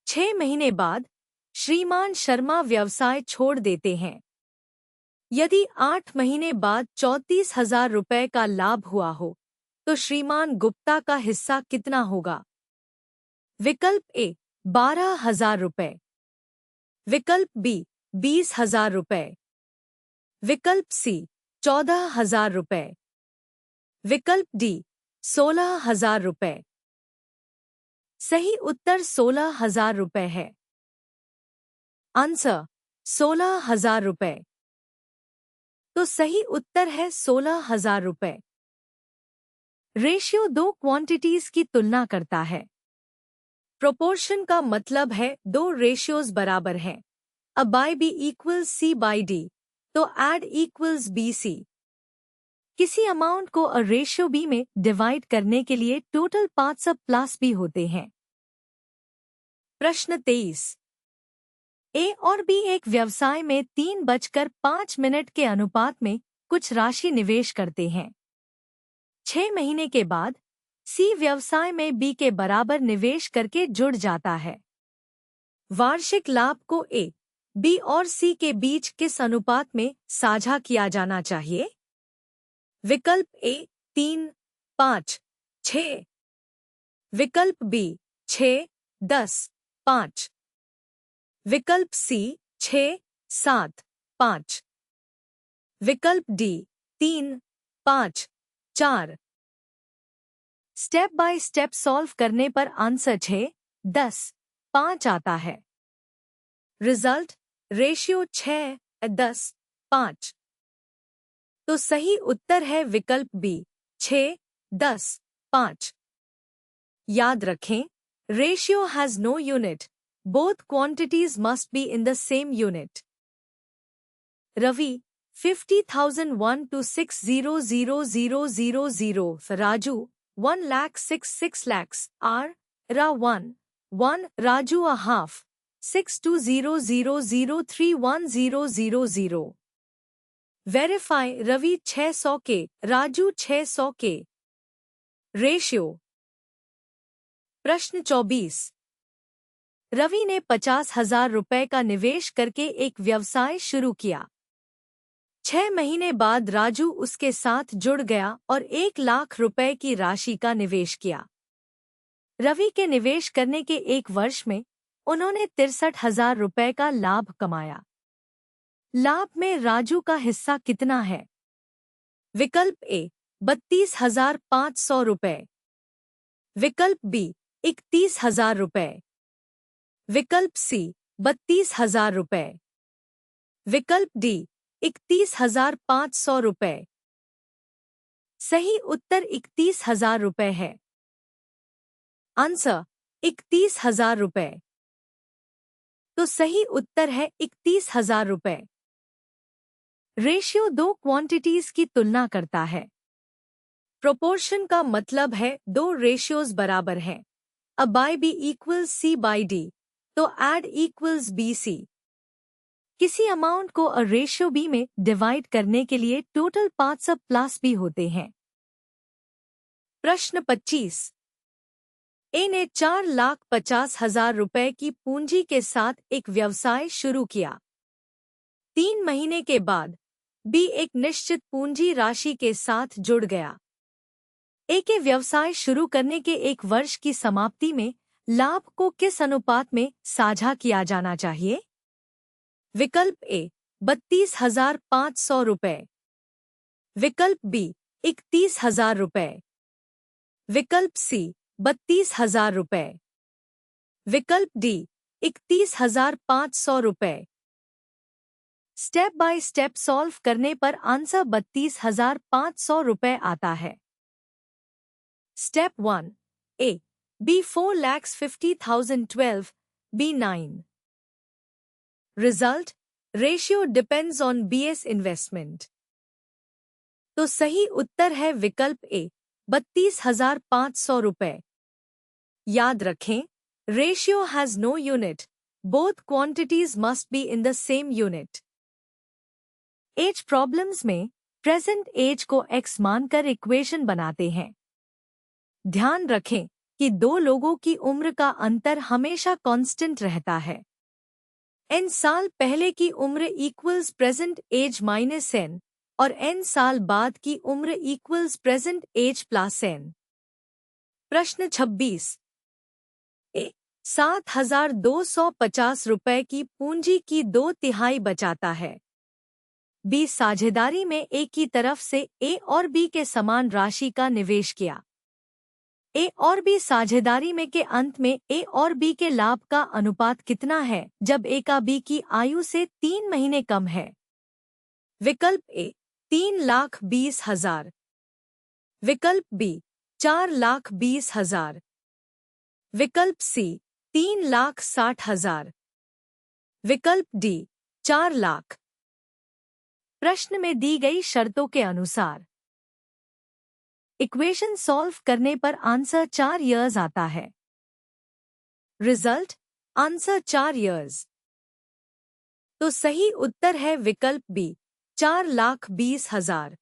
6 महीने बाद श्रीमान शर्मा व्यवसाय छोड़ देते हैं। यदि 8 महीने बाद 34,000 रुपये का लाभ हुआ हो, तो श्रीमान गुप्ता का हिस्सा कितना होगा? विकल्प ए 12,000 रुपये, विकल्प बी 20,000 रुपये, विकल्प सी 14,000 रुपये, विकल्प डी 16,000 रुपये। सही उत्तर 16,000 रुपये है। आंसर 16,000 रुपये। तो सही उत्तर है 16,000 रुपये। रेशियो दो क्वांटिटीज की तुलना करता है। प्रोपोर्शन का मतलब है दो रेशियोज बराबर हैं। A by B equals C by D, तो add equals BC। किसी अमाउंट को अ रेशियो बी में डिवाइड करने के लिए टोटल पार्ट्स अब प्लस बी होते हैं। प्रश्न 23। ए और बी एक व्यवसाय में 3:05 के अनुपात में कुछ राशि निवेश करते हैं। 6 महीने के बाद सी व्यवसाय में बी के बराबर निवेश करके जुड़ जाता है। वार्षिक लाभ को ए, बी और सी के बीच किस अनुपात में साझा किया जाना चाहिए? विकल्प ए 3, 5, 6, विकल्प बी 6, 10, 5, विकल्प सी 6, 7, 5, विकल्प D 3, 5, 4। Step by step solve करने पर आंसर 6, 10, 5 आता है। Result ratio 6, 10, 5। तो सही उत्तर है विकल्प बी 6, 10, 5। याद रखें, ratio has no unit, both quantities must be in the same unit. Ravi 50,001 to 600,000, Raju 1,06,6 lakhs, R, Ra 1, Raju a half, 6200031000। Verify Ravi 600 के, राजू 600 के। रेशियो। प्रश्न 24। रवि ने 50,000 रुपये का निवेश करके एक व्यवसाय शुरू किया। 6 महीने बाद राजू उसके साथ जुड़ गया और 1 लाख रुपए की राशि का निवेश किया। रवि के निवेश करने के 1 वर्ष में उन्होंने 63,000 रुपये का लाभ कमाया। लाभ में राजू का हिस्सा कितना है? विकल्प ए 32,500 रुपये, विकल्प बी 31,000 रुपये, विकल्प सी 32,000 रुपये, विकल्प डी 31,500 रुपये। सही उत्तर 31,000 रुपये है। आंसर 31,000 रुपये। तो सही उत्तर है 31,000 रुपये। रेशियो दो क्वांटिटीज की तुलना करता है। प्रोपोर्शन का मतलब है दो रेशियोज बराबर हैं। अ बाय बी इक्वल्स सी बाय डी, तो एड इक्वल्स बी सी। किसी अमाउंट को अ रेशियो बी में डिवाइड करने के लिए टोटल पार्ट्स अब प्लस बी होते हैं। प्रश्न 25। ए ने 4,50,000 रुपए की पूंजी के साथ एक व्यवसाय शुरू किया। 3 महीने के बाद बी एक निश्चित पूंजी राशि के साथ जुड़ गया। ए के व्यवसाय शुरू करने के 1 वर्ष की समाप्ति में लाभ को किस अनुपात में साझा किया जाना चाहिए? विकल्प ए 32,500 रुपए, विकल्प बी 31,000 रुपए, विकल्प सी 32,000 रुपए, विकल्प डी 31,500 रुपए। स्टेप बाय स्टेप सॉल्व करने पर आंसर 32,500 रुपए आता है। Step 1 A B 4,50,012, B 9। Result ratio depends on B's investment. तो सही उत्तर है विकल्प ए 32,500 रुपए। याद रखें, ratio has no unit, both quantities must be in the same unit. Age problems में प्रेजेंट एज को एक्स मानकर इक्वेशन बनाते हैं। ध्यान रखें कि दो लोगों की उम्र का अंतर हमेशा कांस्टेंट रहता है। n साल पहले की उम्र equals present age minus n और n साल बाद की उम्र equals present age plus n। प्रश्न 26। ए 7,250 रुपए की पूंजी की 2/3 बचाता है। बी साझेदारी में ए की तरफ से ए और बी के समान राशि का निवेश किया। ए और बी साझेदारी में के अंत में ए और बी के लाभ का अनुपात कितना है जब ए का बी की आयु से 3 महीने कम है? विकल्प ए 3,20,000, विकल्प बी 4,20,000, विकल्प सी 3,60,000, विकल्प डी 4 लाख। प्रश्न में दी गई शर्तों के अनुसार इक्वेशन सॉल्व करने पर आंसर 4 ईयर्स आता है। Result answer 4 years. तो सही उत्तर है विकल्प बी 4,20,000।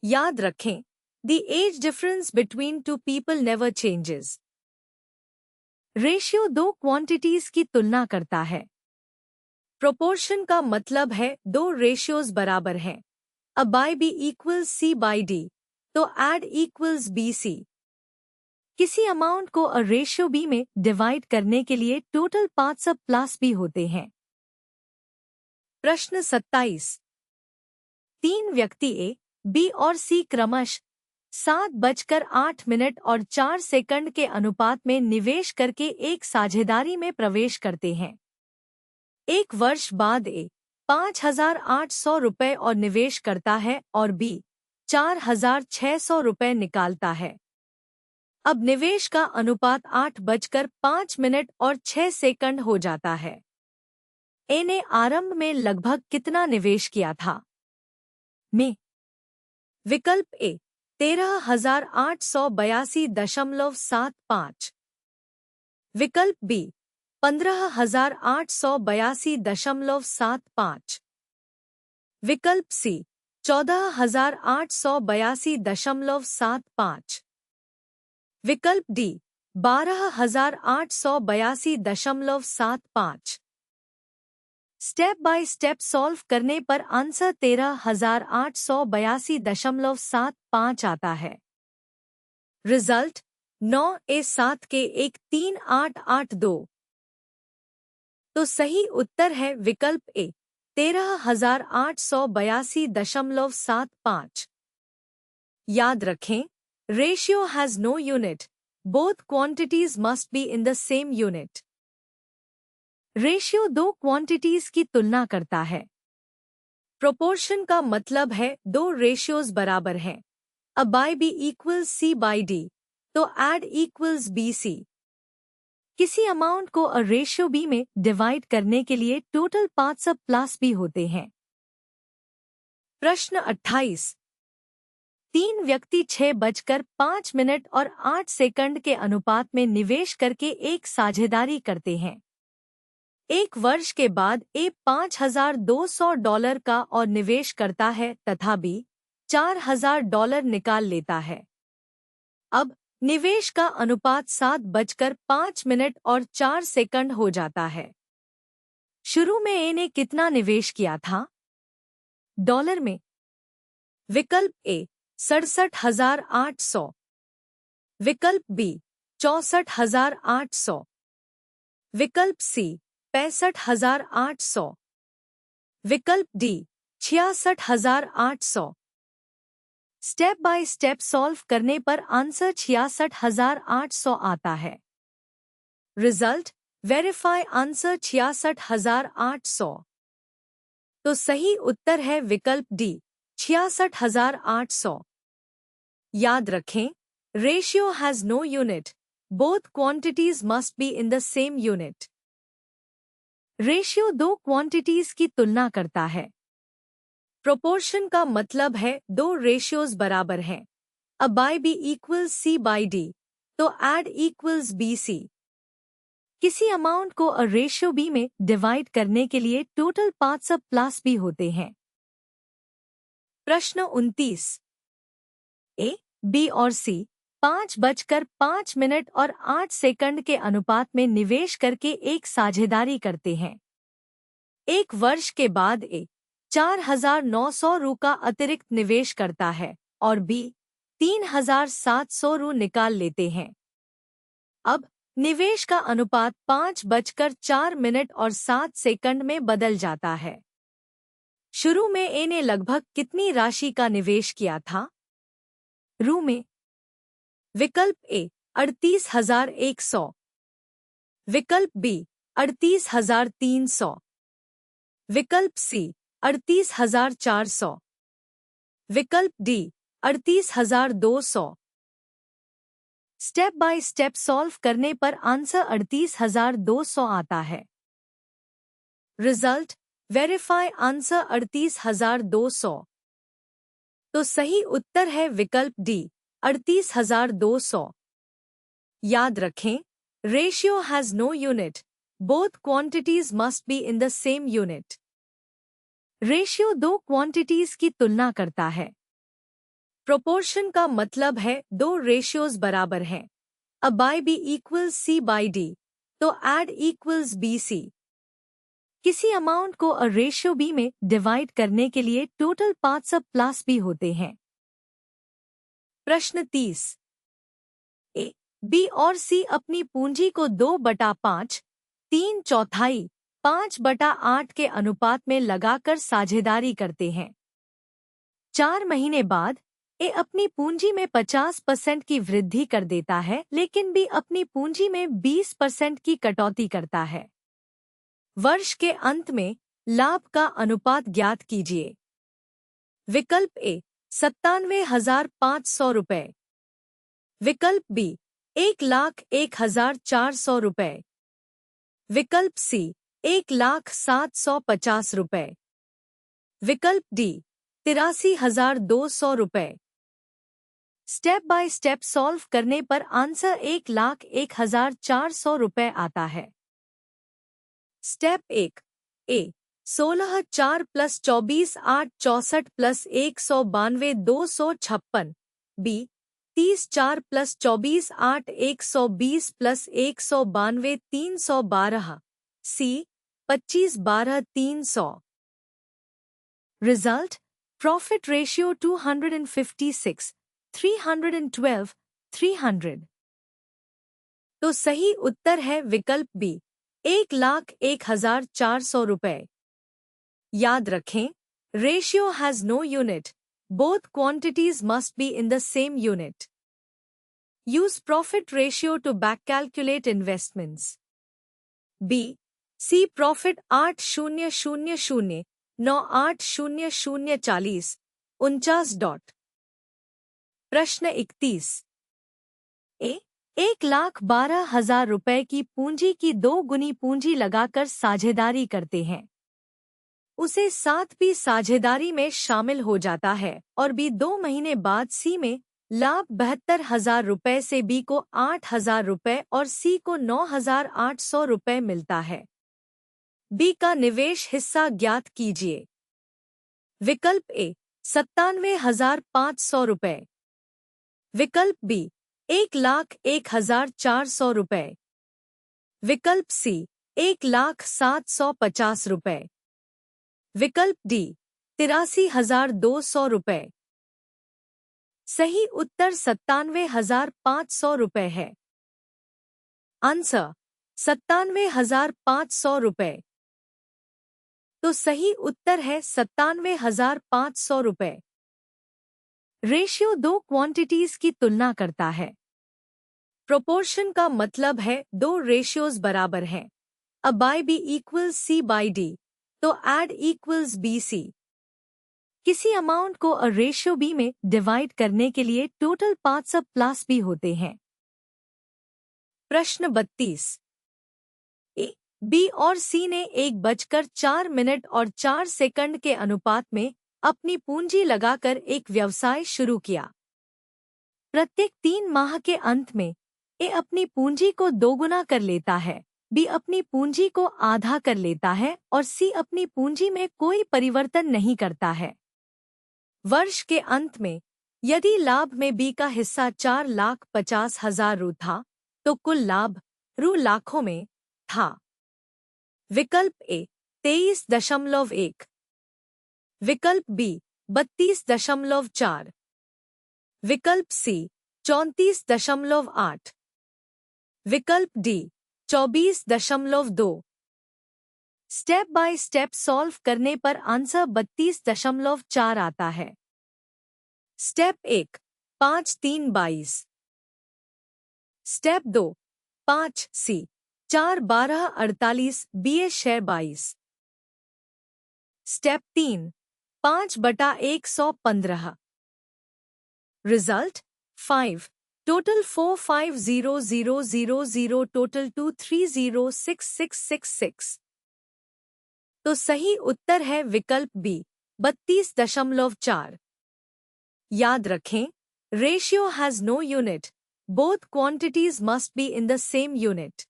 याद रखें, the age difference between two people never changes. Ratio दो क्वांटिटीज की तुलना करता है। प्रोपोर्शन का मतलब है दो रेशियोज बराबर हैं। अ बाय बी इक्वल्स सी बाय डी, तो एड इक्वल्स बी सी। किसी अमाउंट को अ रेशियो बी में डिवाइड करने के लिए टोटल पार्ट्स अब प्लस बी होते हैं। प्रश्न 27। 3 व्यक्ति ए, बी और सी क्रमशः 7:08 और 4 सेकंड के अनुपात में निवेश करके एक साझेदारी में प्रवेश करते हैं। 1 वर्ष बाद ए 5,800 रुपए और निवेश करता है और बी 4,600 रुपए निकालता है। अब निवेश का अनुपात 8:05 और 6 सेकंड हो जाता है। ए ने आरंभ में लगभग कितना निवेश किया था? में विकल्प ए 13,882.75, विकल्प बी 15,882.75, विकल्प सी 14,882.75, विकल्प D 12,882.75। Step by step solve करने पर आंसर 13,882.75 आता है। रिजल्ट 9A7 के 13882। तो सही उत्तर है विकल्प ए 13,882.75। याद रखें, ratio has no unit, both quantities must be in the same unit. Ratio दो क्वांटिटीज की तुलना करता है। प्रोपोर्शन का मतलब है दो रेशियोज बराबर हैं। अ बाय बी इक्वल्स सी बाय डी, तो एड इक्वल्स बी सी। किसी अमाउंट को अ रेशियो बी में डिवाइड करने के लिए टोटल पार्ट्स अब प्लस बी होते हैं। प्रश्न 28। 3 व्यक्ति 6:05 और 8 सेकंड के अनुपात में निवेश करके एक साझेदारी करते हैं। 1 वर्ष के बाद ए $5,200 का और निवेश करता है तथा बी $4,000 निकाल लेता है। अब निवेश का अनुपात 7:05 हो जाता है। शुरू में ए ने कितना निवेश किया था? डॉलर में। विकल्प ए 67,800, विकल्प बी 64,800, विकल्प सी 65,800, विकल्प D 66,800। Step by step solve करने पर आंसर 66,800 आता है। Result verify answer 66,800। तो सही उत्तर है विकल्प डी 66,800। याद रखें, ratio has no unit, both quantities must be in the same unit. Ratio दो क्वांटिटीज की तुलना करता है। प्रोपोर्शन का मतलब है दो रेशियोज बराबर हैं। अ बाय बी इक्वल्स सी बाय डी, तो एड इक्वल्स बी सी। किसी अमाउंट को अ रेशियो बी में डिवाइड करने के लिए टोटल पार्ट्स अब प्लस बी होते हैं। प्रश्न 29। ए, बी और सी 5:05 के अनुपात में निवेश करके एक साझेदारी करते हैं। एक वर्ष के बाद ए 4,900 रु का अतिरिक्त निवेश करता है और बी 3,700 रु निकाल लेते हैं। अब निवेश का अनुपात 5:04 में बदल जाता है। शुरू में ए ने लगभग कितनी राशि का निवेश किया था? रु में। विकल्प ए 38,100, विकल्प बी 38,300, विकल्प सी 38,400, विकल्प D 38,200। Step by step solve करने पर आंसर 38,200 आता है। Result verify answer 38,200। तो सही उत्तर है विकल्प डी 38,200। याद रखें, ratio has no unit, both quantities must be in the same unit. Ratio दो क्वांटिटीज की तुलना करता है। प्रोपोर्शन का मतलब है दो रेशियोज बराबर हैं। अ बाय बी इक्वल्स सी बाय डी, तो एड इक्वल्स बी सी। किसी अमाउंट को अ रेशियो बी में डिवाइड करने के लिए टोटल पार्ट्स अब प्लस बी होते हैं। प्रश्न 30। ए, बी और सी अपनी पूंजी को 2/5, 3/4, 5/8 के अनुपात में लगाकर साझेदारी करते हैं। 4 महीने बाद ए अपनी पूंजी में 50% की वृद्धि कर देता है, लेकिन बी अपनी पूंजी में 20% की कटौती करता है। वर्ष के अंत में लाभ का अनुपात ज्ञात कीजिए। विकल्प ए 97,500 रुपए, विकल्प बी 1,01,400 रुपए, विकल्प सी 1,0750 रुपए, विकल्प डी 83,200 रुपए। स्टेप बाय स्टेप सॉल्व करने पर आंसर 1,01,400 रुपए आता है। स्टेप 1। ए 16 4 + 24 8 64 + 192 256, बी 30 4 + 24 8 120 + 192 312, सी 25 12 300। Result profit ratio 256, 312, 300। तो सही उत्तर है विकल्प बी 1,01,400 रुपए। याद रखें, ratio has no unit, both quantities must be in the same unit. Use profit ratio to back calculate investments. B C profit 8,000 9,800 40 49. प्रश्न 31। ए 1,12,000 रुपए की पूंजी की 2 गुनी पूंजी लगाकर साझेदारी करते हैं। उसे 7 साझेदारी में शामिल हो जाता है और बी 2 महीने बाद सी में लाभ 72,000 रुपए से बी को 8,000 रुपए और सी को 9,800 रुपए मिलता है। बी का निवेश हिस्सा ज्ञात कीजिए। विकल्प ए 97,500 रुपए, विकल्प बी 1,01,400 रुपए। विकल्प सी 1,07,50 रुपए। विकल्प डी 83,200 रुपए। सही उत्तर 97,500 रुपए है। आंसर 97,500 रुपए। तो सही उत्तर है 97,500 रुपए। रेशियो दो क्वांटिटीज की तुलना करता है। प्रोपोर्शन का मतलब है दो रेशियोज बराबर हैं। अ बाय बी इक्वल्स सी बाय डी, तो एड इक्वल्स बी सी। किसी अमाउंट को अ रेशियो बी में डिवाइड करने के लिए टोटल पार्ट्स अ प्लस बी होते हैं। प्रश्न 32। ए, बी और सी ने 1:04 और 4 सेकंड के अनुपात में अपनी पूंजी लगाकर एक व्यवसाय शुरू किया। प्रत्येक 3 माह के अंत में ए अपनी पूंजी को दोगुना कर लेता है, बी अपनी पूंजी को आधा कर लेता है और सी अपनी पूंजी में कोई परिवर्तन नहीं करता है। वर्ष के अंत में यदि लाभ में बी का हिस्सा 4,50,000 रु था, तो कुल लाभ रु लाखों में था। विकल्प ए 23.1, विकल्प बी 32.4, विकल्प सी 34.8, विकल्प D 24.2। Step by step solve करने पर आंसर 32.4 आता है। Step 1 5 3 22। Step 2 5 C 4 12 48 B 6 22। Step 3 5/115। Result 5 total 450000 total 2306666। तो सही उत्तर है विकल्प बी 32.4। याद रखें, ratio has no unit, both quantities must be in the same unit.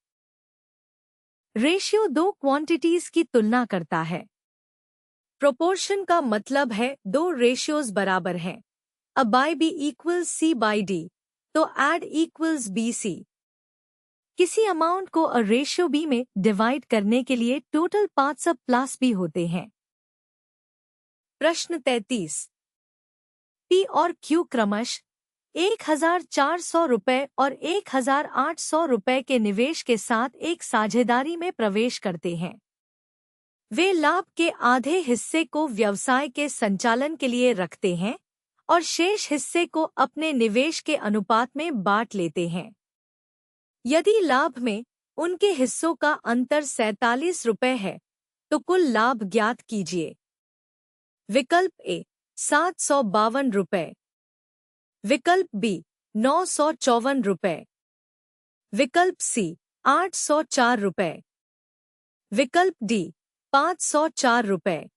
Ratio दो क्वांटिटीज की तुलना करता है। प्रोपोर्शन का मतलब है दो रेशियोज बराबर हैं। अ बाय बी इक्वल्स सी बाय डी, तो एड इक्वल्स बी सी। किसी अमाउंट को अ रेशियो बी में डिवाइड करने के लिए टोटल पार्ट्स अ प्लस बी होते हैं। प्रश्न 33। पी और क्यू क्रमश 1,400 रुपए और 1,800 रुपए के निवेश के साथ एक साझेदारी में प्रवेश करते हैं। वे लाभ के आधे हिस्से को व्यवसाय के संचालन के लिए रखते हैं और शेष हिस्से को अपने निवेश के अनुपात में बांट लेते हैं। यदि लाभ में उनके हिस्सों का अंतर 47 रुपए है, तो कुल लाभ ज्ञात कीजिए। विकल्प ए 752 रुपए, विकल्प बी 954 रुपए, विकल्प सी 804 रुपए, विकल्प डी 504 रुपए।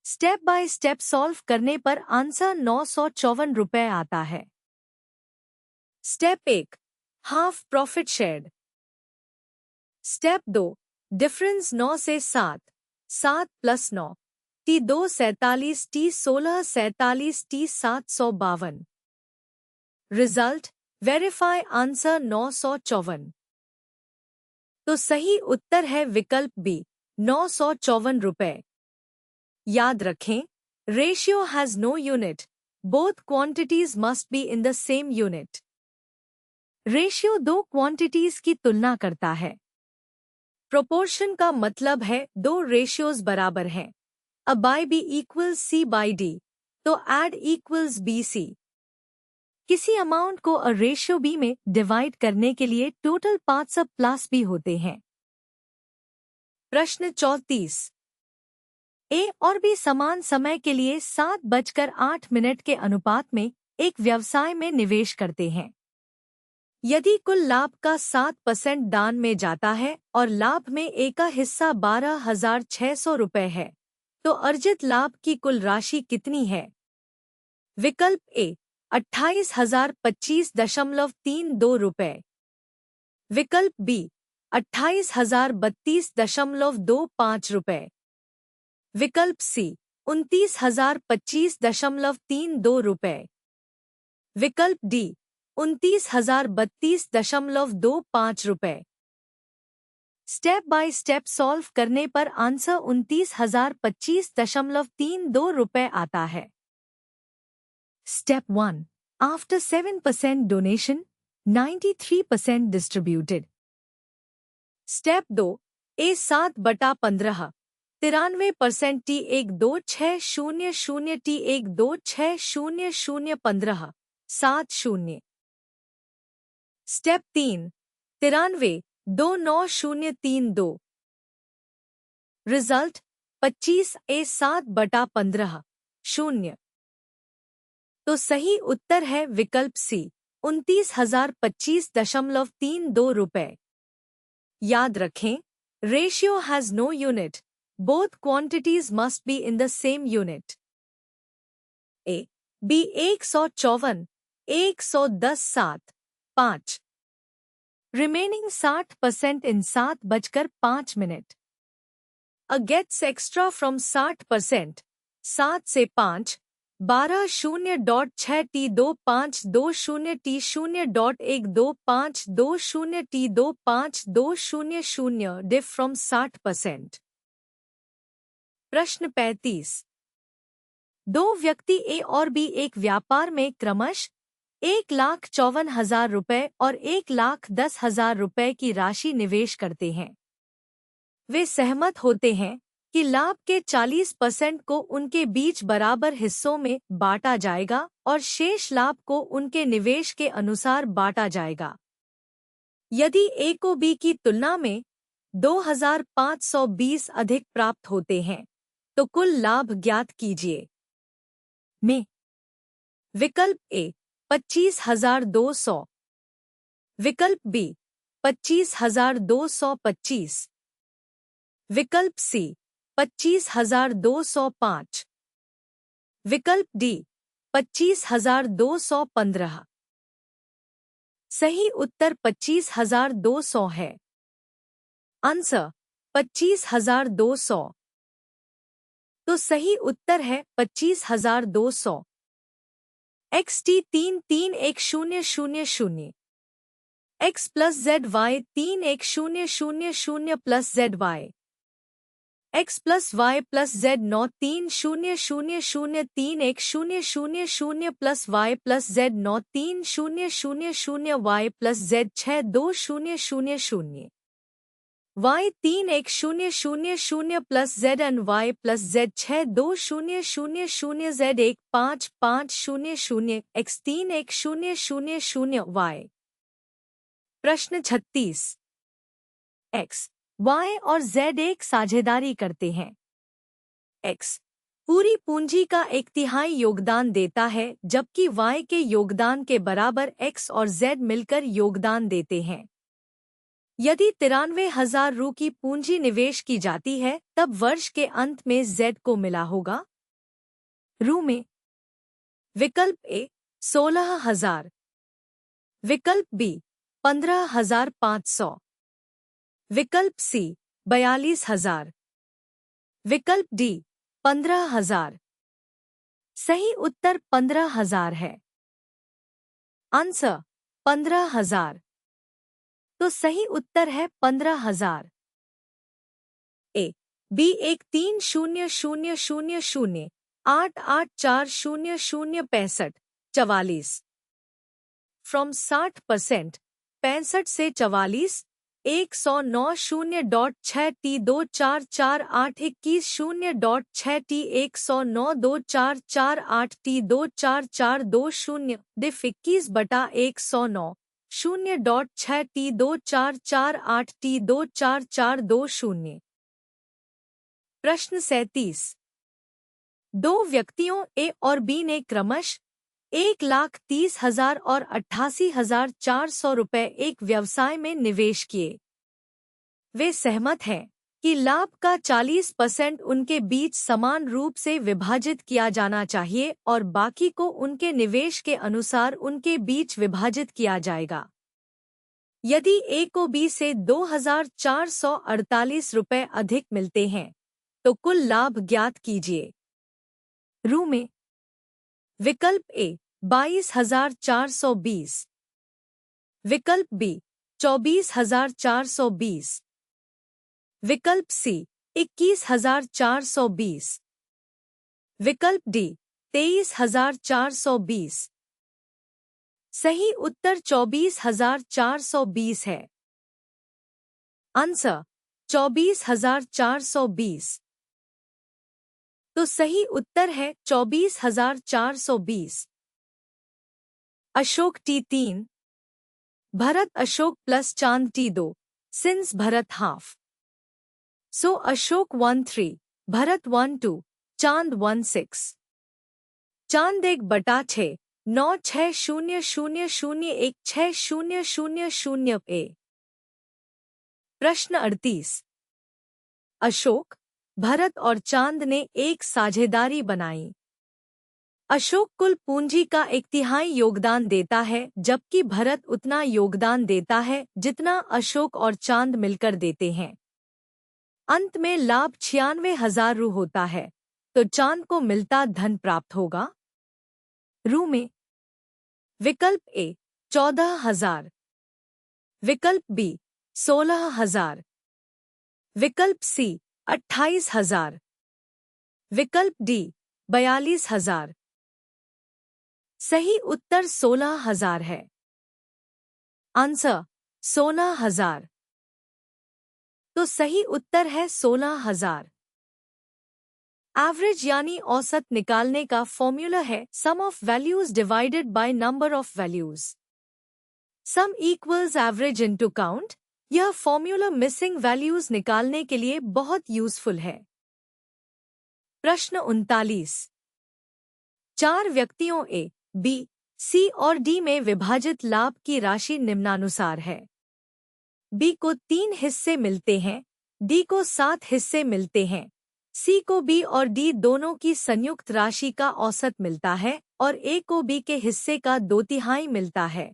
स्टेप बाय स्टेप सॉल्व करने पर आंसर 954 रुपए आता है। Step 1 half profit shared. Step 2 difference 9 से 7, 7 + 9 T 2 47 T 16 47 T 752। Result verify answer 954। तो सही उत्तर है विकल्प बी 954 रुपए। याद रखें, ratio has no unit, both quantities must be in the same unit. Ratio दो क्वांटिटीज की तुलना करता है। प्रोपोर्शन का मतलब है दो रेशियोज बराबर हैं। अ बाय बी इक्वल्स सी बाय डी, तो एड इक्वल्स बी सी। किसी अमाउंट को अ रेशियो बी में डिवाइड करने के लिए टोटल पार्ट्स अ प्लस बी होते हैं। प्रश्न 34। ए और बी समान समय के लिए 7:08 के अनुपात में एक व्यवसाय में निवेश करते हैं। यदि कुल लाभ का 7% दान में जाता है और लाभ में ए का हिस्सा 12,600 रुपए है, तो अर्जित लाभ की कुल राशि कितनी है? विकल्प ए 28,025.32 रुपए, विकल्प बी 28,032.25 रुपए, विकल्प सी 29,025.32 रुपए, विकल्प D ₹29,032.25। Step by step solve करने पर आंसर ₹29,025.32 आता है। Step 1, after 7% donation 93% distributed. Step 2, A7/15 93% T1260 T126015 70। Step 3, 93 29032। Result 25 A7/15 0। तो सही उत्तर है विकल्प सी, 29,025.32 याद रखें, ratio has no unit, both quantities must be in the same unit. A B 154 110 7 5। Remaining 60% in 7:05। A gets extra from 60%, 7 से 5 12.0.6 T2520 T0.12520 T2520 diff from 60%। प्रश्न 35। दो व्यक्ति ए और बी एक व्यापार में क्रमश 1,54,000 रुपए और 1,10,000 रुपए की राशि निवेश करते हैं। वे सहमत होते हैं कि लाभ के 40% को उनके बीच बराबर हिस्सों में बांटा जाएगा और शेष लाभ को उनके निवेश के अनुसार बांटा जाएगा। यदि ए को बी की तुलना में 2,520 अधिक प्राप्त होते हैं, तो कुल लाभ ज्ञात कीजिए। में विकल्प ए 25,200, विकल्प बी 25,225, विकल्प सी 25,205, विकल्प डी 25,215। सही उत्तर 25,200 है। आंसर 25,200। तो सही उत्तर है 25,200। XT 331,000 X plus ZY 31000 plus ZY X plus Y plus Z9 300,0 31000 plus Y plus Z9 300,000 Y plus Z6 2,000 Y 31000 plus ZN Y plus Z6 2,000 Z1 5,500 X 31000 Y। प्रश्न 36। X, Y और Z एक साझेदारी करते हैं। X पूरी पूंजी का 1/3 योगदान देता है, जबकि Y के योगदान के बराबर X और Z मिलकर योगदान देते हैं। यदि 93,000 रु की पूंजी निवेश की जाती है, तब वर्ष के अंत में Z को मिला होगा रु में। विकल्प ए 16,000, विकल्प बी 15,500, विकल्प सी 42,000, विकल्प डी 15,000। सही उत्तर 15,000 है। आंसर 15,000। तो सही उत्तर है 15,000। A B 130,000 884,000 44। फ्रॉम 60%, 65 से 44 109.6 T2448 21.6 T109.2448 T24420 डिफ 21/109 0.6 T2448 T24420। प्रश्न 37। दो व्यक्तियों ए और बी ने क्रमश 1,30,000 और 88,400 रुपए एक व्यवसाय में निवेश किए। वे सहमत हैं कि लाभ का 40% उनके बीच समान रूप से विभाजित किया जाना चाहिए और बाकी को उनके निवेश के अनुसार उनके बीच विभाजित किया जाएगा। यदि ए को बी से 2,448 रुपए अधिक मिलते हैं, तो कुल लाभ ज्ञात कीजिए रु में। विकल्प ए 22,420, विकल्प बी 24,420। विकल्प सी 21,420। विकल्प डी 23,420। सही उत्तर 24,420 है। आंसर 24,420। तो सही उत्तर है 24,420। अशोक T3, भरत अशोक प्लस चांद T2, सिंस भरत हाफ। सो अशोक 1-3, भरत 1-2, चांद 1-6। चांद 1/6, 960001600 ए। प्रश्न 38। अशोक, भरत और चांद ने एक साझेदारी बनाई। अशोक कुल पूंजी का 1/3 योगदान देता है, जबकि भरत उतना योगदान देता है जितना अशोक और चांद मिलकर देते हैं। अंत में लाभ 96,000 रु होता है, तो चांद को मिलता धन प्राप्त होगा रु में। विकल्प ए 14,000। विकल्प बी 16,000। विकल्प सी 28,000। विकल्प डी 42,000। सही उत्तर 16,000 है। आंसर 16,000। तो सही उत्तर है 16,000। एवरेज यानी औसत निकालने का फॉर्मूला है sum of values divided by number of values. Sum equals average into count. यह फॉर्मूला मिसिंग वैल्यूज निकालने के लिए बहुत यूजफुल है। प्रश्न 39। 4 व्यक्तियों ए, बी, सी और डी में विभाजित लाभ की राशि निम्नानुसार है। बी को 3 हिस्से मिलते हैं, डी को 7 हिस्से मिलते हैं, सी को बी और डी दोनों की संयुक्त राशि का औसत मिलता है और ए को बी के हिस्से का 2/3 मिलता है।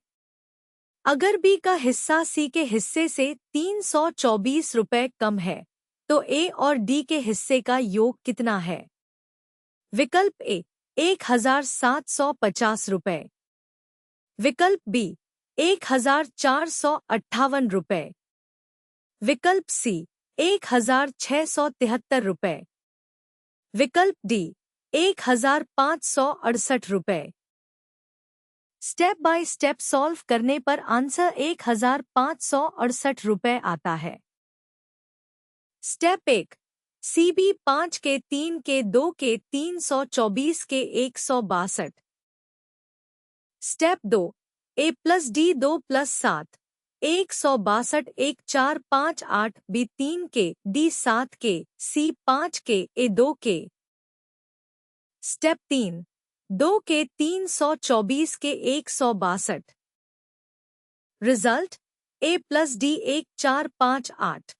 अगर बी का हिस्सा सी के हिस्से से 324 रुपए कम है, तो ए और डी के हिस्से का योग कितना है? विकल्प ए 1,750 रुपए। विकल्प बी 1,458 रुपए। विकल्प सी 1,673 रुपए। विकल्प डी 1,568 रुपए। स्टेप बाय स्टेप सॉल्व करने पर आंसर 1,568 रुपए आता है। स्टेप 1। CB 5 के 3 के 2 के 324 के 162। Step 2। A plus D 2 plus 7, 162 1458 B 3 के D 7 के C 5 के A 2 के। स्टेप 3। 2 के 324 के 162। Result A plus D 1458।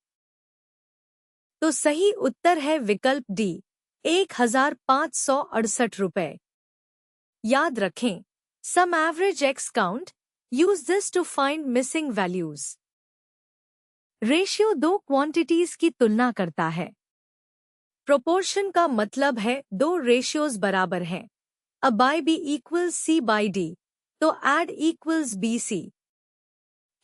तो सही उत्तर है विकल्प डी 1,568 रुपए। याद रखें, sum average X count, use this to find missing values. Ratio 2 quantities की तुलना करता है। प्रोपोर्शन का मतलब है 2 रेशियोज बराबर हैं। अ बाय बी इक्वल्स सी बाय डी, तो एड इक्वल्स बी सी।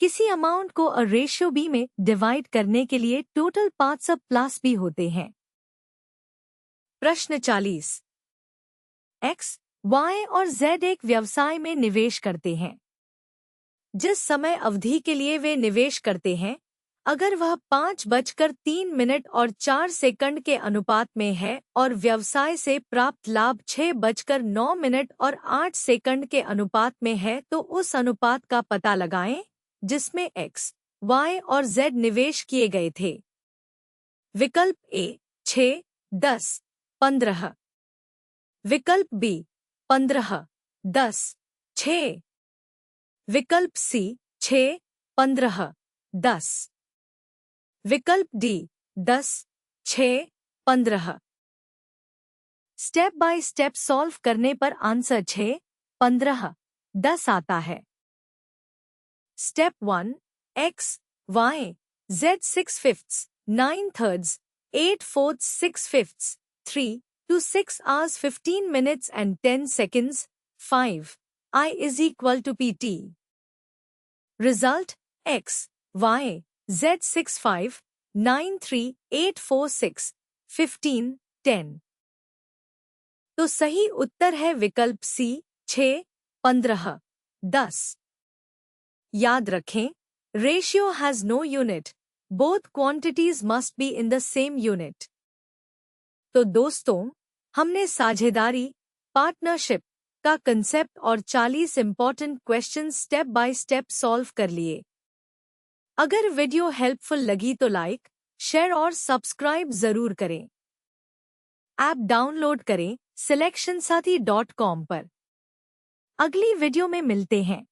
किसी अमाउंट को अ रेशियो बी में डिवाइड करने के लिए टोटल पार्ट्स अब प्लस बी होते हैं। प्रश्न 40। एक्स, वाई और जेड एक व्यवसाय में निवेश करते हैं। जिस समय अवधि के लिए वे निवेश करते हैं, अगर वह 5:03 के अनुपात में है और व्यवसाय से प्राप्त लाभ 6:09 के अनुपात में है, तो उस अनुपात का पता लगाएं जिसमें एक्स, वाई और जेड निवेश किए गए थे। विकल्प ए 6, 10, 15। विकल्प बी 15, 10, 6। विकल्प सी 6, 15, 10। विकल्प D 10, 6, 15। Step by step solve करने पर आंसर 6, 15, 10 आता है। Step 1। X, Y, Z 6/5, 9/3, 8/4, 6/5, 3 to 6 hours 15 minutes and 10 seconds, 5. I is equal to PT. Result x, y, z 65, 9, 3, 8, 4, 6, 15, 10। तो सही उत्तर है विकल्प सी 6, 15, 10। याद रखें, ratio has no unit, both quantities must be in the same unit. तो दोस्तों, हमने साझेदारी, पार्टनरशिप का कंसेप्ट और 40 important question step by step solve कर लिए। अगर वीडियो हेल्पफुल लगी तो लाइक, शेयर और सब्सक्राइब जरूर करें। ऐप डाउनलोड करें silectionsathi.com पर। अगली वीडियो में मिलते हैं।